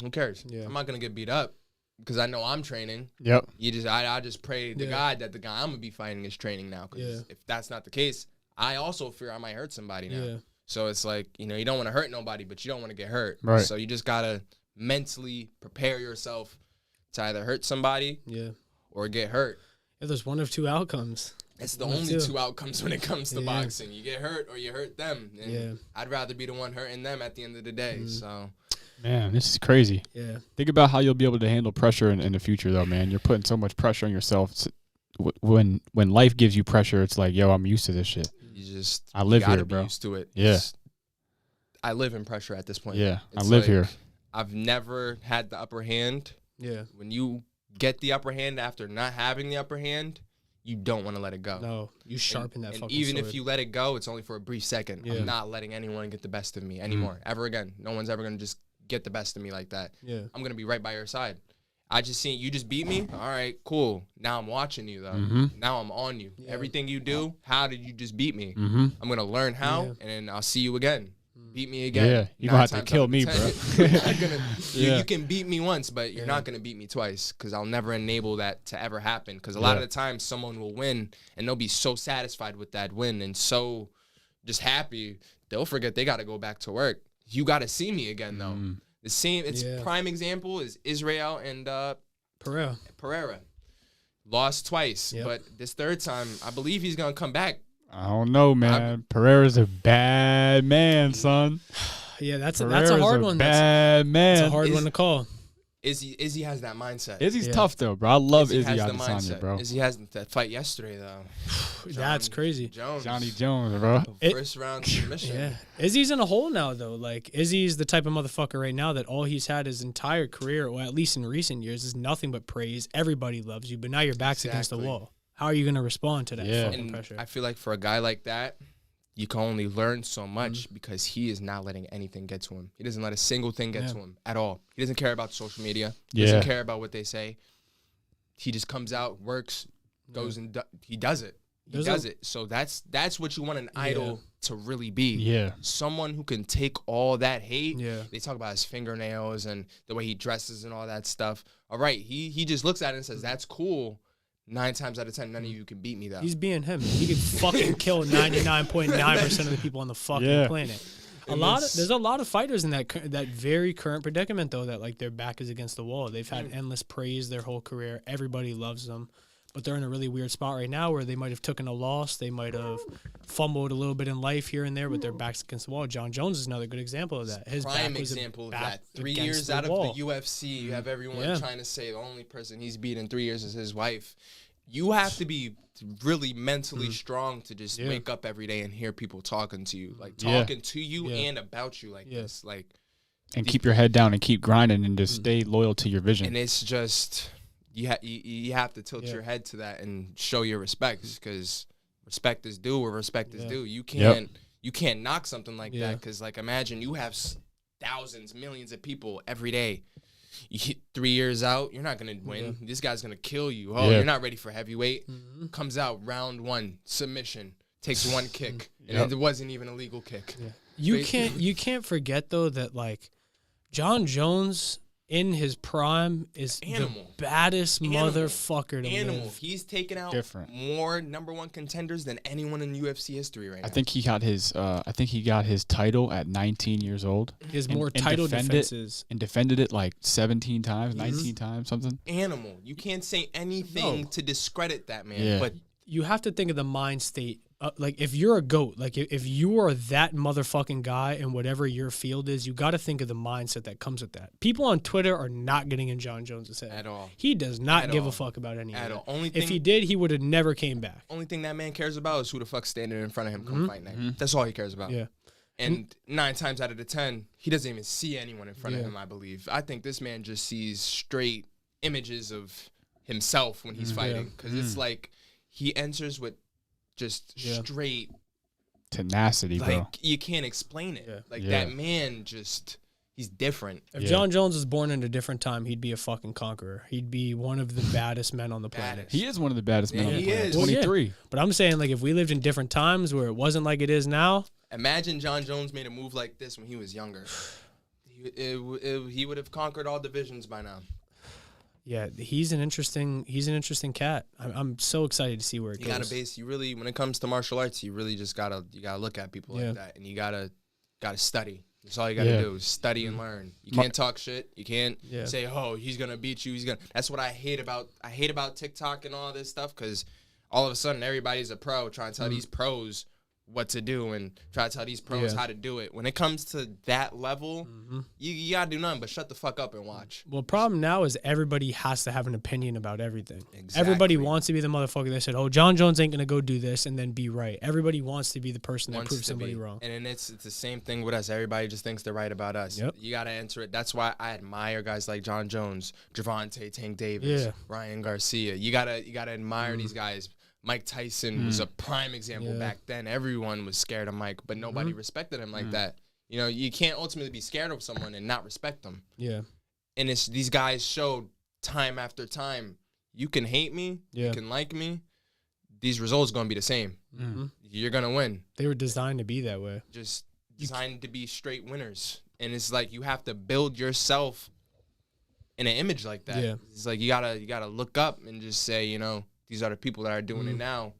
who cares? Yeah. I'm not going to get beat up because I know I'm training. Yep. I just pray to God that the guy I'm going to be fighting is training now. Because if that's not the case, I also fear I might hurt somebody now. Yeah. So it's like, you know, you don't want to hurt nobody, but you don't want to get hurt. Right. So you just got to mentally prepare yourself to either hurt somebody or get hurt. If there's one of two outcomes. It's the only two outcomes when it comes to boxing. You get hurt or you hurt them. And I'd rather be the one hurting them at the end of the day. So, man, this is crazy. Yeah. Think about how you'll be able to handle pressure in the future, though, man. You're putting so much pressure on yourself. When life gives you pressure, it's like, yo, I'm used to this shit. I live here, bro. Used to it. Yeah. I live in pressure at this point. Yeah, I live here. I've never had the upper hand. Yeah. When you get the upper hand after not having the upper hand, you don't want to let it go. No, you sharpen that fucking even sword. If you let it go, it's only for a brief second. I'm not letting anyone get the best of me anymore, ever again. No one's ever going to just get the best of me like that. Yeah. I'm going to be right by your side. I just seen you just beat me. All right, cool. Now I'm watching you, though. Now I'm on you. Yeah. Everything you do, how did you just beat me? I'm going to learn how, and then I'll see you again. Beat me again. Yeah, you're going to have to kill me, bro. You can beat me once, but you're not going to beat me twice because I'll never enable that to ever happen. Because a lot of the time, someone will win, and they'll be so satisfied with that win and so just happy, they'll forget they got to go back to work. You got to see me again, though. The same, prime example is Israel and Pereira. Lost twice, but this third time, I believe he's going to come back. I don't know, man. Pereira's a bad man, son. Yeah, that's a hard one. Bad man. That's a hard one to call. Izzy has that mindset. Izzy's tough though, bro. I love Izzy Adesanya, bro. Izzy has that fight yesterday though. That's crazy. Johnny Jones, bro. First round submission. Yeah, Izzy's in a hole now though. Like Izzy's the type of motherfucker right now that all he's had his entire career, or at least in recent years, is nothing but praise. Everybody loves you, but now your back's against the wall. How are you going to respond to that fucking pressure? I feel like for a guy like that, you can only learn so much because he is not letting anything get to him. He doesn't let a single thing get to him at all. He doesn't care about social media. He doesn't care about what they say. He just comes out, works, goes and he does it. He does it. So that's what you want an idol to really be. Yeah. Someone who can take all that hate. Yeah. They talk about his fingernails and the way he dresses and all that stuff. All right. He just looks at it and says, that's cool. 9 times out of 10, none of you can beat me, though. He's being him. He could fucking kill 99.9% of the people on the fucking planet. There's a lot of fighters in that very current predicament, though, that like their back is against the wall. They've had endless praise their whole career. Everybody loves them. But they're in a really weird spot right now where they might have taken a loss. They might have fumbled a little bit in life here and there, but their back's against the wall. John Jones is another good example of that. His prime example of that. 3 years out of the UFC, you have everyone trying to say the only person he's beat in 3 years is his wife. You have to be really mentally strong to just wake up every day and hear people talking to you, like talking to you and about you like this, like. And keep your head down and keep grinding and just stay loyal to your vision. And it's just. You have to tilt your head to that and show your respect because respect is due where respect is due. You can't knock something like that because like imagine you have thousands, millions of people every day. You hit 3 years out, you're not gonna win. This guy's gonna kill you. Oh, you're not ready for heavyweight. Comes out round 1 submission, takes 1 kick, and it wasn't even a legal kick. You can't forget though that like John Jones. In his prime is the baddest motherfucker to live. He's taken out more #1 contenders than anyone in UFC history right now. I think he got his title at 19 years old. He has more title defenses. And defended it like 17 times, 19 times, something. Animal. You can't say anything to discredit that man. Yeah. But you have to think of the mind state. Like if you're a GOAT, like if you are that motherfucking guy in whatever your field is, you got to think of the mindset that comes with that. People on Twitter are not getting in John Jones' head at all. He does not give a fuck about any of it. Only if he did, he would have never came back. Only thing that man cares about is who the fuck's standing in front of him come fight night. That's all he cares about. Yeah. And 9 times out of the 10, he doesn't even see anyone in front of him, I believe. I think this man just sees straight images of himself when he's fighting because it's like he enters with just straight tenacity, bro. Like, you can't explain it. Yeah. Like, that man just, he's different. If John Jones was born in a different time, he'd be a fucking conqueror. He'd be one of the baddest men on the planet. He is one of the baddest men on the planet. Is. 23. Well, but I'm saying, like, if we lived in different times where it wasn't like it is now. Imagine John Jones made a move like this when he was younger. He would have conquered all divisions by now. Yeah, he's an interesting cat. I'm so excited to see where it goes. You gotta base. You really, when it comes to martial arts, you really just gotta look at people like that, and you gotta study. That's all you gotta do is study and learn. You can't talk shit. You can't say, "Oh, he's gonna beat you." That's what I hate about TikTok and all this stuff, because all of a sudden everybody's a pro trying to tell these pros what to do and try to tell these pros how to do it. When it comes to that level, you gotta do nothing but shut the fuck up and watch. Well, problem now is everybody has to have an opinion about everything. Exactly. Everybody wants to be the motherfucker that said, "Oh, John Jones ain't gonna go do this," and then be right. Everybody wants to be the person that proves somebody wrong. And then it's the same thing with us. Everybody just thinks they're right about us. Yep. You gotta answer it. That's why I admire guys like John Jones, Gervonta Tank Davis, Ryan Garcia. You gotta admire these guys. Mike Tyson was a prime example back then. Everyone was scared of Mike, but nobody respected him like that. You know, you can't ultimately be scared of someone and not respect them. Yeah. And it's these guys showed time after time, you can hate me, you can like me, these results are going to be the same. You're going to win. They were designed to be that way. Just designed to be straight winners. And it's like you have to build yourself in an image like that. Yeah. It's like you gotta look up and just say, you know, these are the people that are doing it now.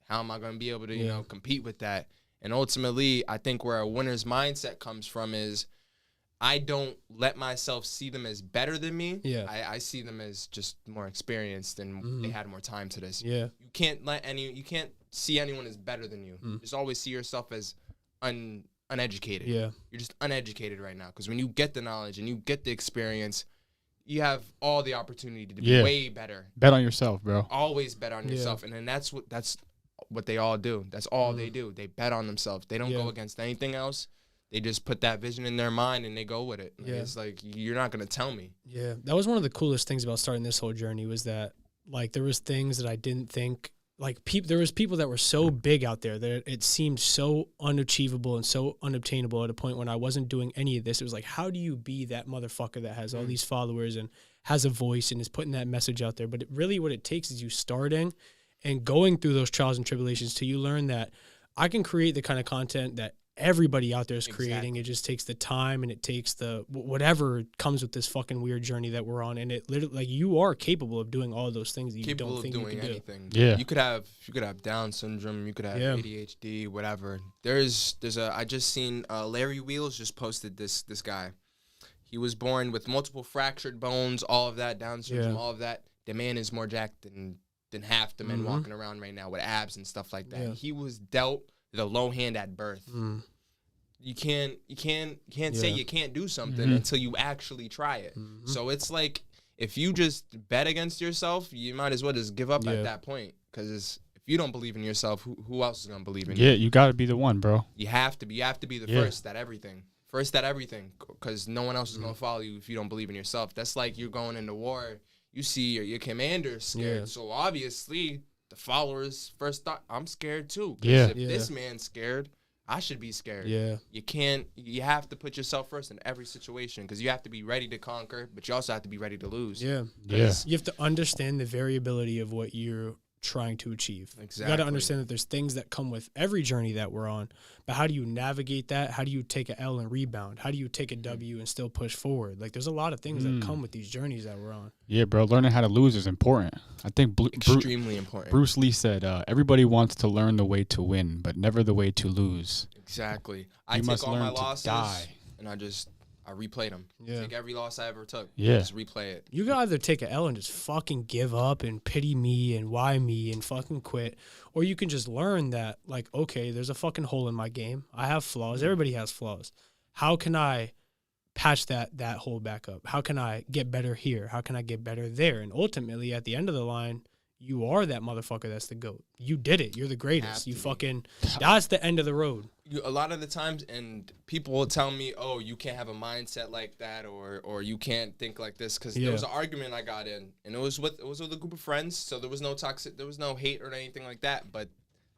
How am I going to be able to, you know, compete with that? And ultimately, I think where a winner's mindset comes from is I don't let myself see them as better than me. Yeah. I see them as just more experienced and they had more time to this. Yeah. You can't see anyone as better than you. Just always see yourself as uneducated. Yeah. You're just uneducated right now, because when you get the knowledge and you get the experience, you have all the opportunity to be way better. Bet on yourself, bro. Always bet on yourself. And then that's what they all do. That's all they do. They bet on themselves. They don't go against anything else. They just put that vision in their mind and they go with it. Like, it's like, you're not going to tell me. Yeah. That was one of the coolest things about starting this whole journey, was that, like, there was things that I didn't think, like, there was people that were so big out there that it seemed so unachievable and so unobtainable at a point when I wasn't doing any of this. It was like, how do you be that motherfucker that has all these followers and has a voice and is putting that message out there? But really what it takes is you starting and going through those trials and tribulations till you learn that I can create the kind of content that everybody out there is creating. It just takes the time and it takes the whatever comes with this fucking weird journey that we're on. And it literally, like, you are capable of doing all those things that you don't think you can do. Yeah. You could have Down syndrome, you could have ADHD, whatever. I just seen Larry Wheels just posted this guy. He was born with multiple fractured bones, all of that, Down syndrome, all of that. The man is more jacked than half the men walking around right now with abs and stuff like that. Yeah. He was dealt the low hand at birth. You can't say you can't do something until you actually try it. So it's like, if you just bet against yourself, you might as well just give up at that point, because if you don't believe in yourself, who else is gonna believe in you? Yeah, you got to be the one, bro. You have to be the first at everything, because no one else is gonna follow you if you don't believe in yourself. That's like you're going into war, you see your commander scared, so obviously the followers first thought, I'm scared too. If this man's scared, I should be scared. Yeah. You have to put yourself first in every situation, because you have to be ready to conquer, but you also have to be ready to lose. Yeah. You have to understand the variability of what you're trying to achieve. Exactly. You got to understand that there's things that come with every journey that we're on, but how do you navigate that? How do you take an L and rebound? How do you take a W and still push forward? Like, there's a lot of things that come with these journeys that we're on. Yeah, bro. Learning how to lose is important. I think extremely important. Bruce Lee said, everybody wants to learn the way to win, but never the way to lose. Exactly. I take all my losses and I replayed them. Take every loss I ever took. Just replay it. You can either take an L and just fucking give up and pity me and why me and fucking quit, or you can just learn that, like, okay, there's a fucking hole in my game. I have flaws. Everybody has flaws. How can I patch that hole back up? How can I get better here? How can I get better there? And ultimately, at the end of the line, you are that motherfucker that's the GOAT. You did it. You're the greatest. You fucking, that's the end of the road. A lot of the times, and people will tell me, oh, you can't have a mindset like that, or you can't think like this, because there was an argument I got in, and it was with a group of friends, so there was no hate or anything like that, but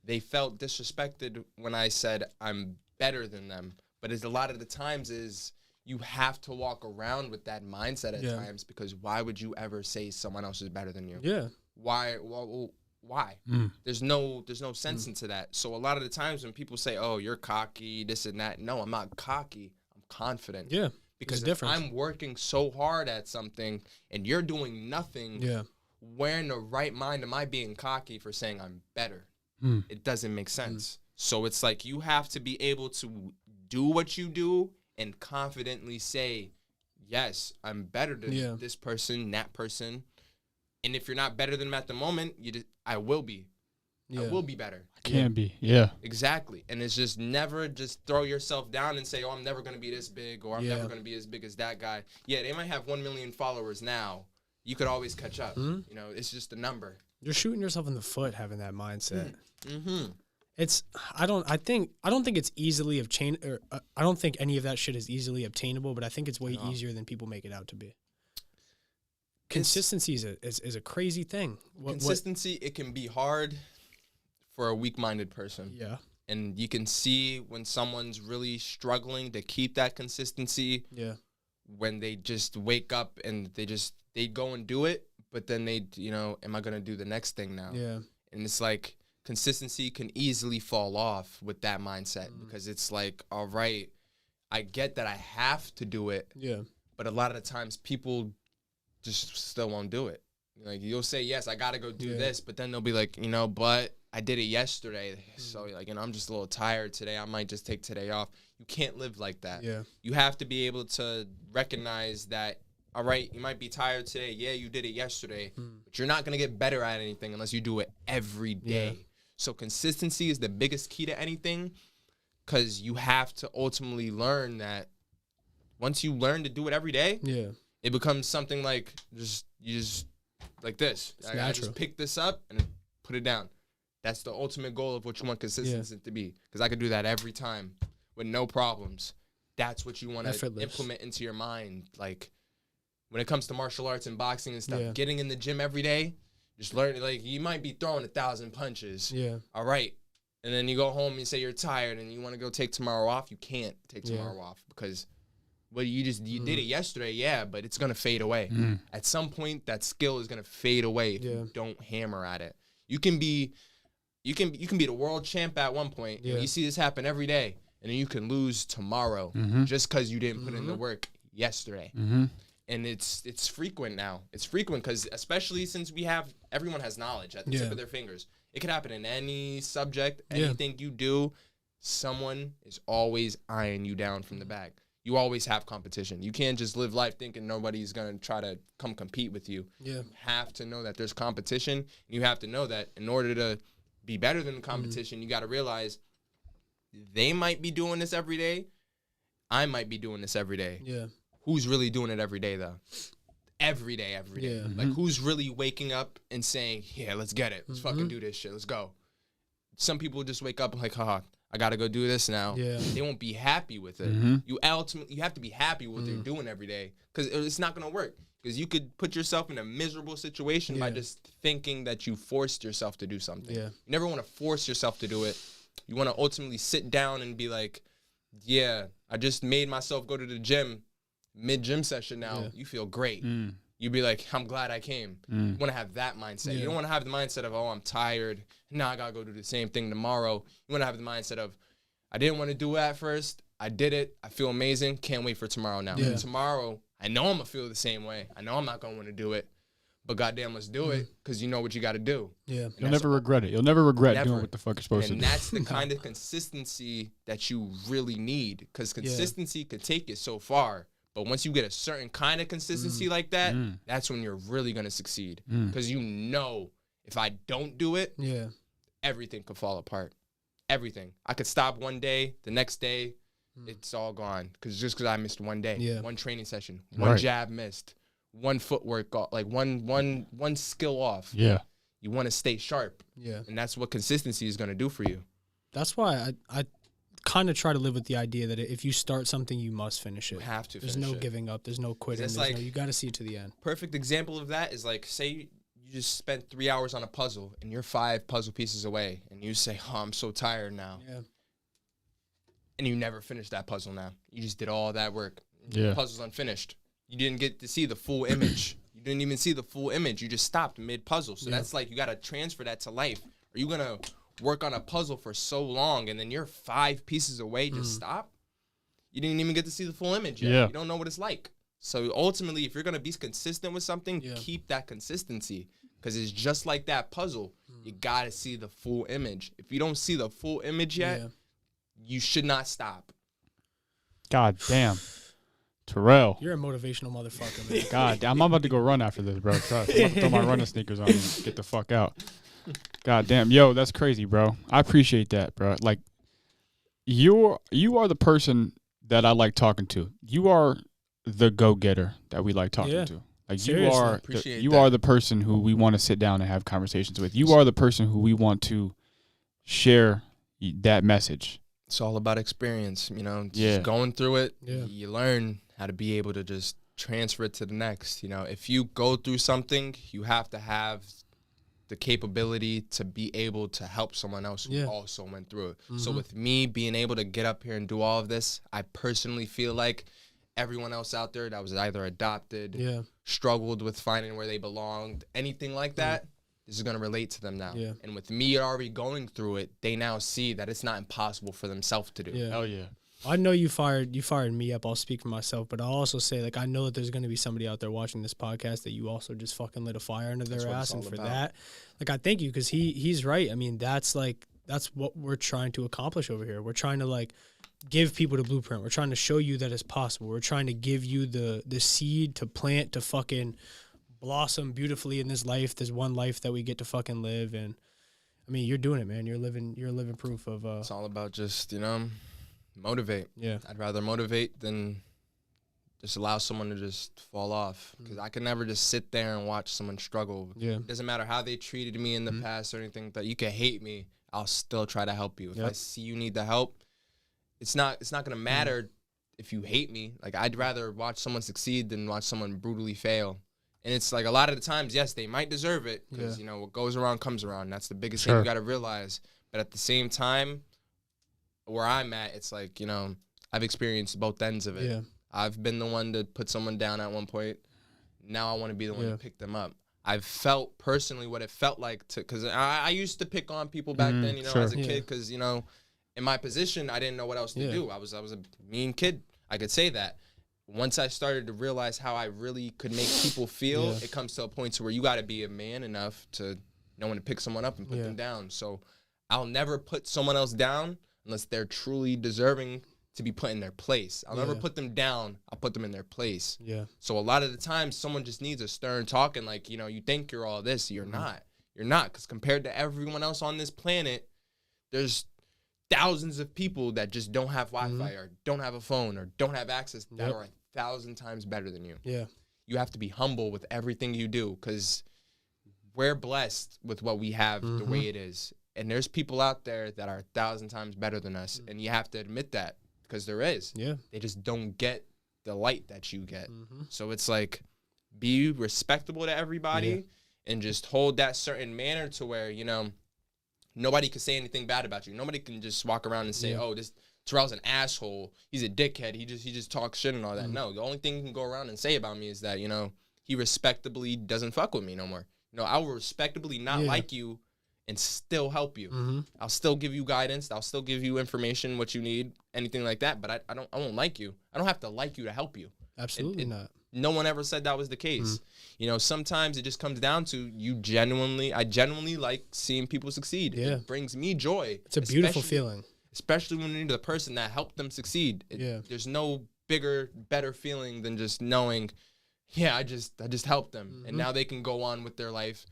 they felt disrespected when I said I'm better than them. But it's a lot of the times is you have to walk around with that mindset at times, because why would you ever say someone else is better than you? Yeah. Why? Well, why? There's no sense into that. So a lot of the times when people say, "Oh, you're cocky, this and that," no, I'm not cocky. I'm confident. Yeah. Because if I'm working so hard at something and you're doing nothing, where in the right mind am I being cocky for saying I'm better? It doesn't make sense. So it's like you have to be able to do what you do and confidently say, yes, I'm better than this person, that person. And if you're not better than them at the moment, I will be. I will be better. I can be, yeah. Exactly. And it's just never just throw yourself down and say, oh, I'm never going to be this big, or I'm never going to be as big as that guy. Yeah, they might have 1 million followers now. You could always catch up. You know, it's just a number. You're shooting yourself in the foot having that mindset. I don't think it's easily obtainable. I don't think any of that shit is easily obtainable, but I think it's way easier than people make it out to be. Consistency is a crazy thing. Consistency, it can be hard for a weak-minded person. Yeah. And you can see when someone's really struggling to keep that consistency. Yeah. When they just wake up and they go and do it, but then am I going to do the next thing now? Yeah. And it's like consistency can easily fall off with that mindset, because it's like, all right, I get that I have to do it. Yeah. But a lot of the times people just still won't do it. Like, you'll say, yes, I got to go do this, but then they'll be like, but I did it yesterday. So, like, I'm just a little tired today. I might just take today off. You can't live like that. Yeah. You have to be able to recognize that, all right, you might be tired today. Yeah, you did it yesterday, but you're not going to get better at anything unless you do it every day. Yeah. So consistency is the biggest key to anything, because you have to ultimately learn that once you learn to do it every day, it becomes something like you just like this. I just pick this up and put it down. That's the ultimate goal of what you want consistency to be, because I could do that every time with no problems. That's what you want to implement into your mind. Like, when it comes to martial arts and boxing and stuff, getting in the gym every day, just learn. Like, you might be throwing 1,000 punches. Yeah. All right. And then you go home and you say you're tired and you want to go take tomorrow off. You can't take tomorrow off, because you did it yesterday, but it's going to fade away. At some point, that skill is going to fade away if you don't hammer at it. You can be the world champ at one point. And you see this happen every day, and then you can lose tomorrow just because you didn't put in the work yesterday. And it's frequent now. It's frequent because, especially since everyone has knowledge at the tip of their fingers. It could happen in any subject, anything you do. Someone is always eyeing you down from the back. You always have competition. You can't just live life thinking nobody's going to try to come compete with you. Yeah. You have to know that there's competition. You have to know that in order to be better than the competition, you got to realize they might be doing this every day. I might be doing this every day. Yeah. Who's really doing it every day, though? Every day. Yeah. Like, who's really waking up and saying, yeah, let's get it. Let's fucking do this shit. Let's go. Some people just wake up and like, haha, I got to go do this now. Yeah. They won't be happy with it. You have to be happy with what they're doing every day, because it's not going to work. Because you could put yourself in a miserable situation by just thinking that you forced yourself to do something. Yeah. You never want to force yourself to do it. You want to ultimately sit down and be like, yeah, I just made myself go to the gym mid-gym session now. You feel great. You'd be like, I'm glad I came. You want to have that mindset. You don't want to have the mindset of, oh, I'm tired. Now I got to go do the same thing tomorrow. You want to have the mindset of, I didn't want to do it at first. I did it. I feel amazing. Can't wait for tomorrow now. Yeah. Tomorrow, I know I'm going to feel the same way. I know I'm not going to want to do it. But goddamn, let's do it, because you know what you got to do. Yeah. You'll never regret it. You'll never regret doing what the fuck you're supposed to do. And that's the kind of consistency that you really need, because consistency could take you so far. But once you get a certain kind of consistency like that, that's when you're really going to succeed. Because you know, if I don't do it, everything could fall apart. Everything. I could stop one day, the next day, it's all gone. Just because I missed one day, one training session, one jab missed, one footwork, like one skill off. Yeah. You want to stay sharp. Yeah. And that's what consistency is going to do for you. That's why I kind of try to live with the idea that if you start something, you must finish it. You have to. There's no giving up. There's no quitting. You got to see it to the end. Perfect example of that is, like, say you just spent 3 hours on a puzzle and you're 5 puzzle pieces away and you say, oh, I'm so tired now. Yeah. And you never finished that puzzle now. You just did all that work. Yeah. The puzzle's unfinished. You didn't get to see the full image. You didn't even see the full image. You just stopped mid-puzzle. So that's like you got to transfer that to life. Are you going to work on a puzzle for so long and then you're 5 pieces away, just stop? You didn't even get to see the full image yet. Yeah. You don't know what it's like. So ultimately, if you're going to be consistent with something, keep that consistency. Because it's just like that puzzle. You got to see the full image. If you don't see the full image yet, you should not stop. God damn. Terrell. You're a motivational motherfucker, man. God, I'm about to go run after this, bro. I'm about to throw my running sneakers on and get the fuck out. God damn. Yo, that's crazy, bro. I appreciate that, bro. Like, you are the person that I like talking to. You are the go-getter that we like talking to. Like, Seriously. you are the person who we want to sit down and have conversations with. You are the person who we want to share that message. It's all about experience, you know. Just going through it, you learn how to be able to just transfer it to the next. You know, if you go through something, you have to have the capability to be able to help someone else who also went through it. So with me being able to get up here and do all of this, I personally feel like everyone else out there that was either adopted, struggled with finding where they belonged, anything like that, this is going to relate to them now. And with me already going through it, they now see that it's not impossible for themselves to do. Hell yeah. I know you fired me up. I'll speak for myself, but I'll also say, like, I know that there's going to be somebody out there watching this podcast that you also just fucking lit a fire under their ass, and for that, like, I thank you, because he's right. I mean, that's what we're trying to accomplish over here. We're trying to, like, give people the blueprint. We're trying to show you that it's possible. We're trying to give you the seed to plant to fucking blossom beautifully in this one life that we get to fucking live. And I mean, you're doing it, man. You're living proof of it's all about just, you know, motivate. I'd rather motivate than just allow someone to just fall off, because I can never just sit there and watch someone struggle. It doesn't matter how they treated me in the past or anything, that you can hate me, I'll still try to help you. If I see you need the help, it's not gonna matter if you hate me. Like, I'd rather watch someone succeed than watch someone brutally fail. And it's like, a lot of the times, yes, they might deserve it, because, you know, what goes around comes around. That's the biggest thing you got to realize. But at the same time, where I'm at, it's like, you know, I've experienced both ends of it. I've been the one to put someone down at one point. Now I want to be the one to pick them up. I've felt personally what it felt like to, because I used to pick on people back then, you know, as a kid, because, you know, in my position, I didn't know what else to do. I was a mean kid. I could say that. Once I started to realize how I really could make people feel, it comes to a point to where you got to be a man enough to know when to pick someone up and put them down. So I'll never put someone else down unless they're truly deserving to be put in their place. I'll never put them down. I'll put them in their place. So a lot of the time, someone just needs a stern talking, like, you know, you think you're all this. You're not. You're not, because compared to everyone else on this planet, there's thousands of people that just don't have Wi-Fi or don't have a phone or don't have access that are 1,000 times better than you. You have to be humble with everything you do, because we're blessed with what we have the way it is. And there's people out there that are 1,000 times better than us, and you have to admit that, because there is. They just don't get the light that you get. So it's like, be respectable to everybody and just hold that certain manner to where, you know, nobody can say anything bad about you. Nobody can just walk around and say, oh, this Terrell's an asshole. He's a dickhead. He just talks shit and all that. No, the only thing you can go around and say about me is that, you know, he respectably doesn't fuck with me no more. You know, I will respectably not like you and still help you. I'll still give you guidance. I'll still give you information, what you need, anything like that. But I won't like you. I don't have to like you to help you. Absolutely not. No one ever said that was the case. You know, sometimes it just comes down to I genuinely like seeing people succeed. It brings me joy. It's a beautiful feeling. Especially when you're the person that helped them succeed. There's no bigger, better feeling than just knowing, I just helped them. And now they can go on with their life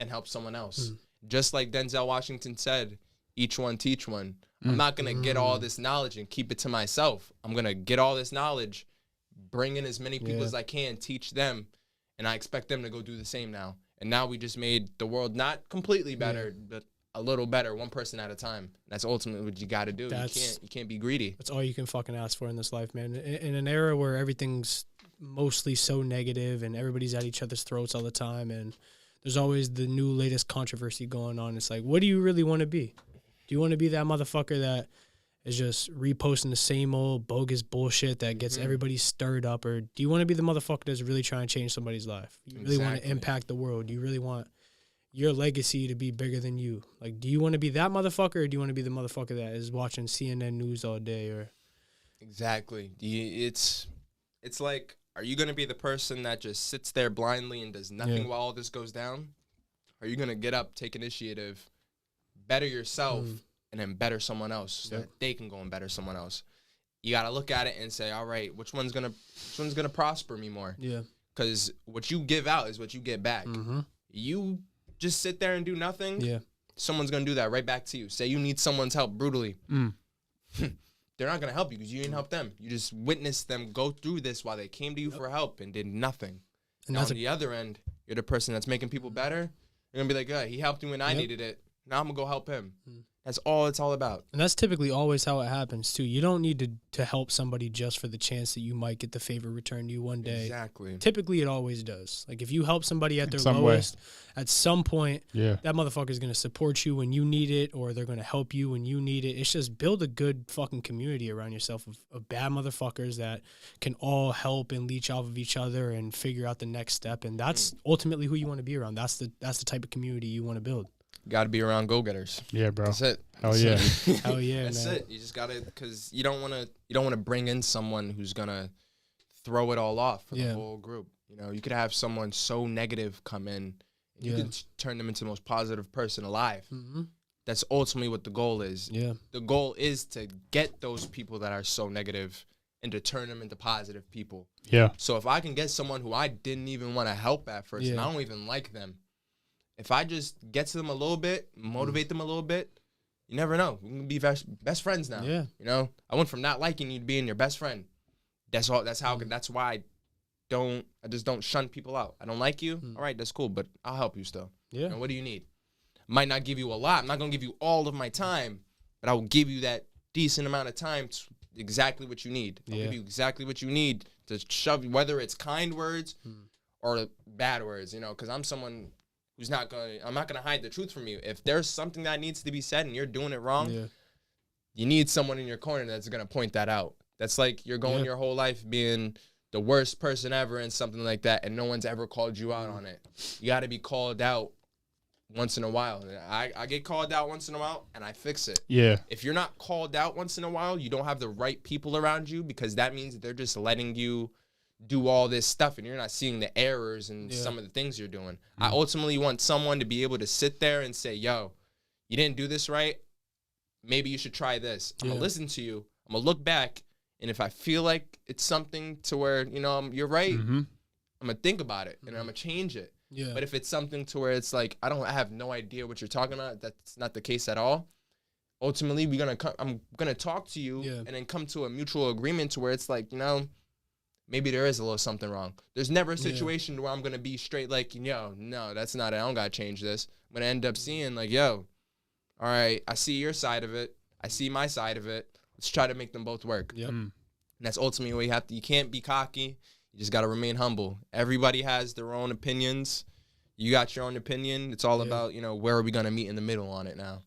and help someone else. Just like Denzel Washington said, each one teach one. I'm not going to get all this knowledge and keep it to myself. I'm going to get all this knowledge, bring in as many people as I can, teach them, and I expect them to go do the same now. And now we just made the world not completely better, but a little better, one person at a time. That's ultimately what you got to do. You can't be greedy. That's all you can fucking ask for in this life, man. In an era where everything's mostly so negative and everybody's at each other's throats all the time, and there's always the new latest controversy going on. It's like, what do you really want to be? Do you want to be that motherfucker that is just reposting the same old bogus bullshit that gets everybody stirred up? Or do you want to be the motherfucker that's really trying to change somebody's life? You really want to impact the world? Do you really want your legacy to be bigger than you? Like, do you want to be that motherfucker, or do you want to be the motherfucker that is watching CNN news all day? Or exactly. It's like, are you going to be the person that just sits there blindly and does nothing while all this goes down? Or are you going to get up, take initiative, better yourself, and then better someone else so that they can go and better someone else? You got to look at it and say, all right, which one's going to prosper me more? Yeah. Because what you give out is what you get back. You just sit there and do nothing, someone's going to do that right back to you. Say you need someone's help brutally. They're not going to help you because you didn't help them. You just witnessed them go through this while they came to you for help and did nothing. And on the other end, you're the person that's making people better. You're going to be like, he helped me when I needed it. Now I'm going to go help him. That's all it's all about. And that's typically always how it happens, too. You don't need to help somebody just for the chance that you might get the favor returned to you one day. Exactly. Typically, it always does. Like, if you help somebody at their lowest, at some point, that motherfucker is going to support you when you need it, or they're going to help you when you need it. It's just build a good fucking community around yourself of bad motherfuckers that can all help and leech off of each other and figure out the next step. And that's ultimately who you want to be around. That's the type of community you want to build. Got to be around go-getters. Yeah, bro. That's it. Hell yeah. Hell yeah, That's man. it. You just got to, because you don't want to bring in someone who's going to throw it all off for the whole group. You know, you could have someone so negative come in, and you can turn them into the most positive person alive. That's ultimately what the goal is. Yeah. The goal is to get those people that are so negative and to turn them into positive people. Yeah. So if I can get someone who I didn't even want to help at first, and I don't even like them, if I just get to them a little bit, motivate them a little bit, you never know. We can be best friends now. Yeah. You know, I went from not liking you to being your best friend. That's all. That's how. That's why I just don't shun people out. I don't like you. All right, that's cool, but I'll help you still. Yeah. You know, what do you need? Might not give you a lot. I'm not gonna give you all of my time, but I will give you that decent amount of time. Exactly what you need. I'll give you exactly what you need to shove. Whether it's kind words or bad words, you know, because I'm someone who's not gonna hide the truth from you. If there's something that needs to be said and you're doing it wrong, you need someone in your corner that's gonna point that out. That's like you're going your whole life being the worst person ever and something like that, and no one's ever called you out on it. You got to be called out once in a while. I get called out once in a while, and I fix it. Yeah. If you're not called out once in a while, you don't have the right people around you, because that means that they're just letting you do all this stuff and you're not seeing the errors and some of the things you're doing. I ultimately want someone to be able to sit there and say, yo, you didn't do this right. Maybe you should try this. I'm going to listen to you. I'm going to look back. And if I feel like it's something to where, you know, you're right, I'm going to think about it and I'm going to change it. Yeah. But if it's something to where it's like, I have no idea what you're talking about, that's not the case at all. Ultimately, I'm going to talk to you and then come to a mutual agreement to where it's like, you know, maybe there is a little something wrong. There's never a situation where I'm going to be straight like, yo, no, that's not it. I don't got to change this. I'm going to end up seeing like, yo, all right, I see your side of it. I see my side of it. Let's try to make them both work. Yep. And that's ultimately what you can't be cocky. You just got to remain humble. Everybody has their own opinions. You got your own opinion. It's all about, you know, where are we going to meet in the middle on it now?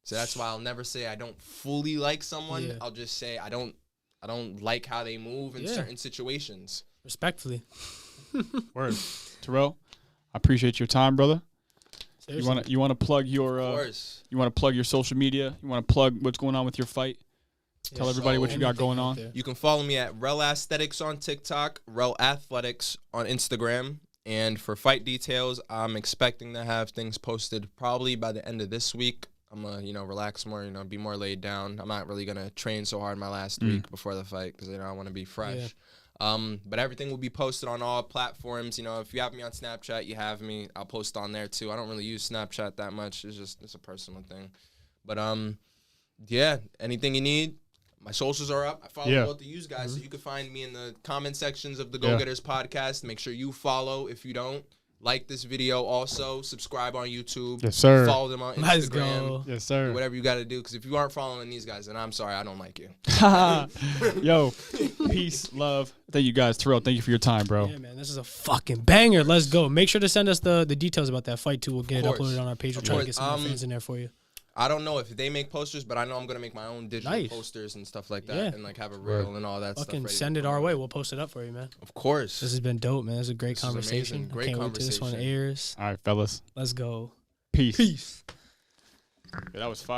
So that's why I'll never say I don't fully like someone. I'll just say I don't like how they move in certain situations. Respectfully. Word. Terrell, I appreciate your time, brother. Seriously. You want to plug your you want to plug your social media? You want to plug what's going on with your fight? Tell everybody what you got going on. You can follow me at Rel Aesthetics on TikTok, Rel Athletics on Instagram. And for fight details, I'm expecting to have things posted probably by the end of this week. I'm going to, you know, relax more, you know, be more laid down. I'm not really going to train so hard my last week before the fight because, you know, I want to be fresh. But everything will be posted on all platforms. You know, if you have me on Snapchat, you have me. I'll post on there, too. I don't really use Snapchat that much. It's a personal thing. But, yeah, anything you need. My socials are up. I follow both of you guys, so you can find me in the comment sections of the Go Getters podcast. Make sure you follow if you don't. like this video. Also, subscribe on YouTube. Yes, sir. Follow them on Instagram. Let's go. Yes, sir. Whatever you got to do. Because if you aren't following these guys, then I'm sorry. I don't like you. Yo, peace, love. Thank you guys. Terrell, thank you for your time, bro. Yeah, man, this is a fucking banger. Let's go. Make sure to send us the details about that fight, too. We'll get it uploaded on our page. We'll try to get some more fans in there for you. I don't know if they make posters, but I know I'm going to make my own digital posters and stuff like that. Yeah. And like have a reel and all that stuff. Fucking send it our way. We'll post it up for you, man. Of course. This has been dope, man. This is a great conversation. Amazing. Great Can't wait till this one airs. All right, fellas. Let's go. Peace. Yeah, that was fire.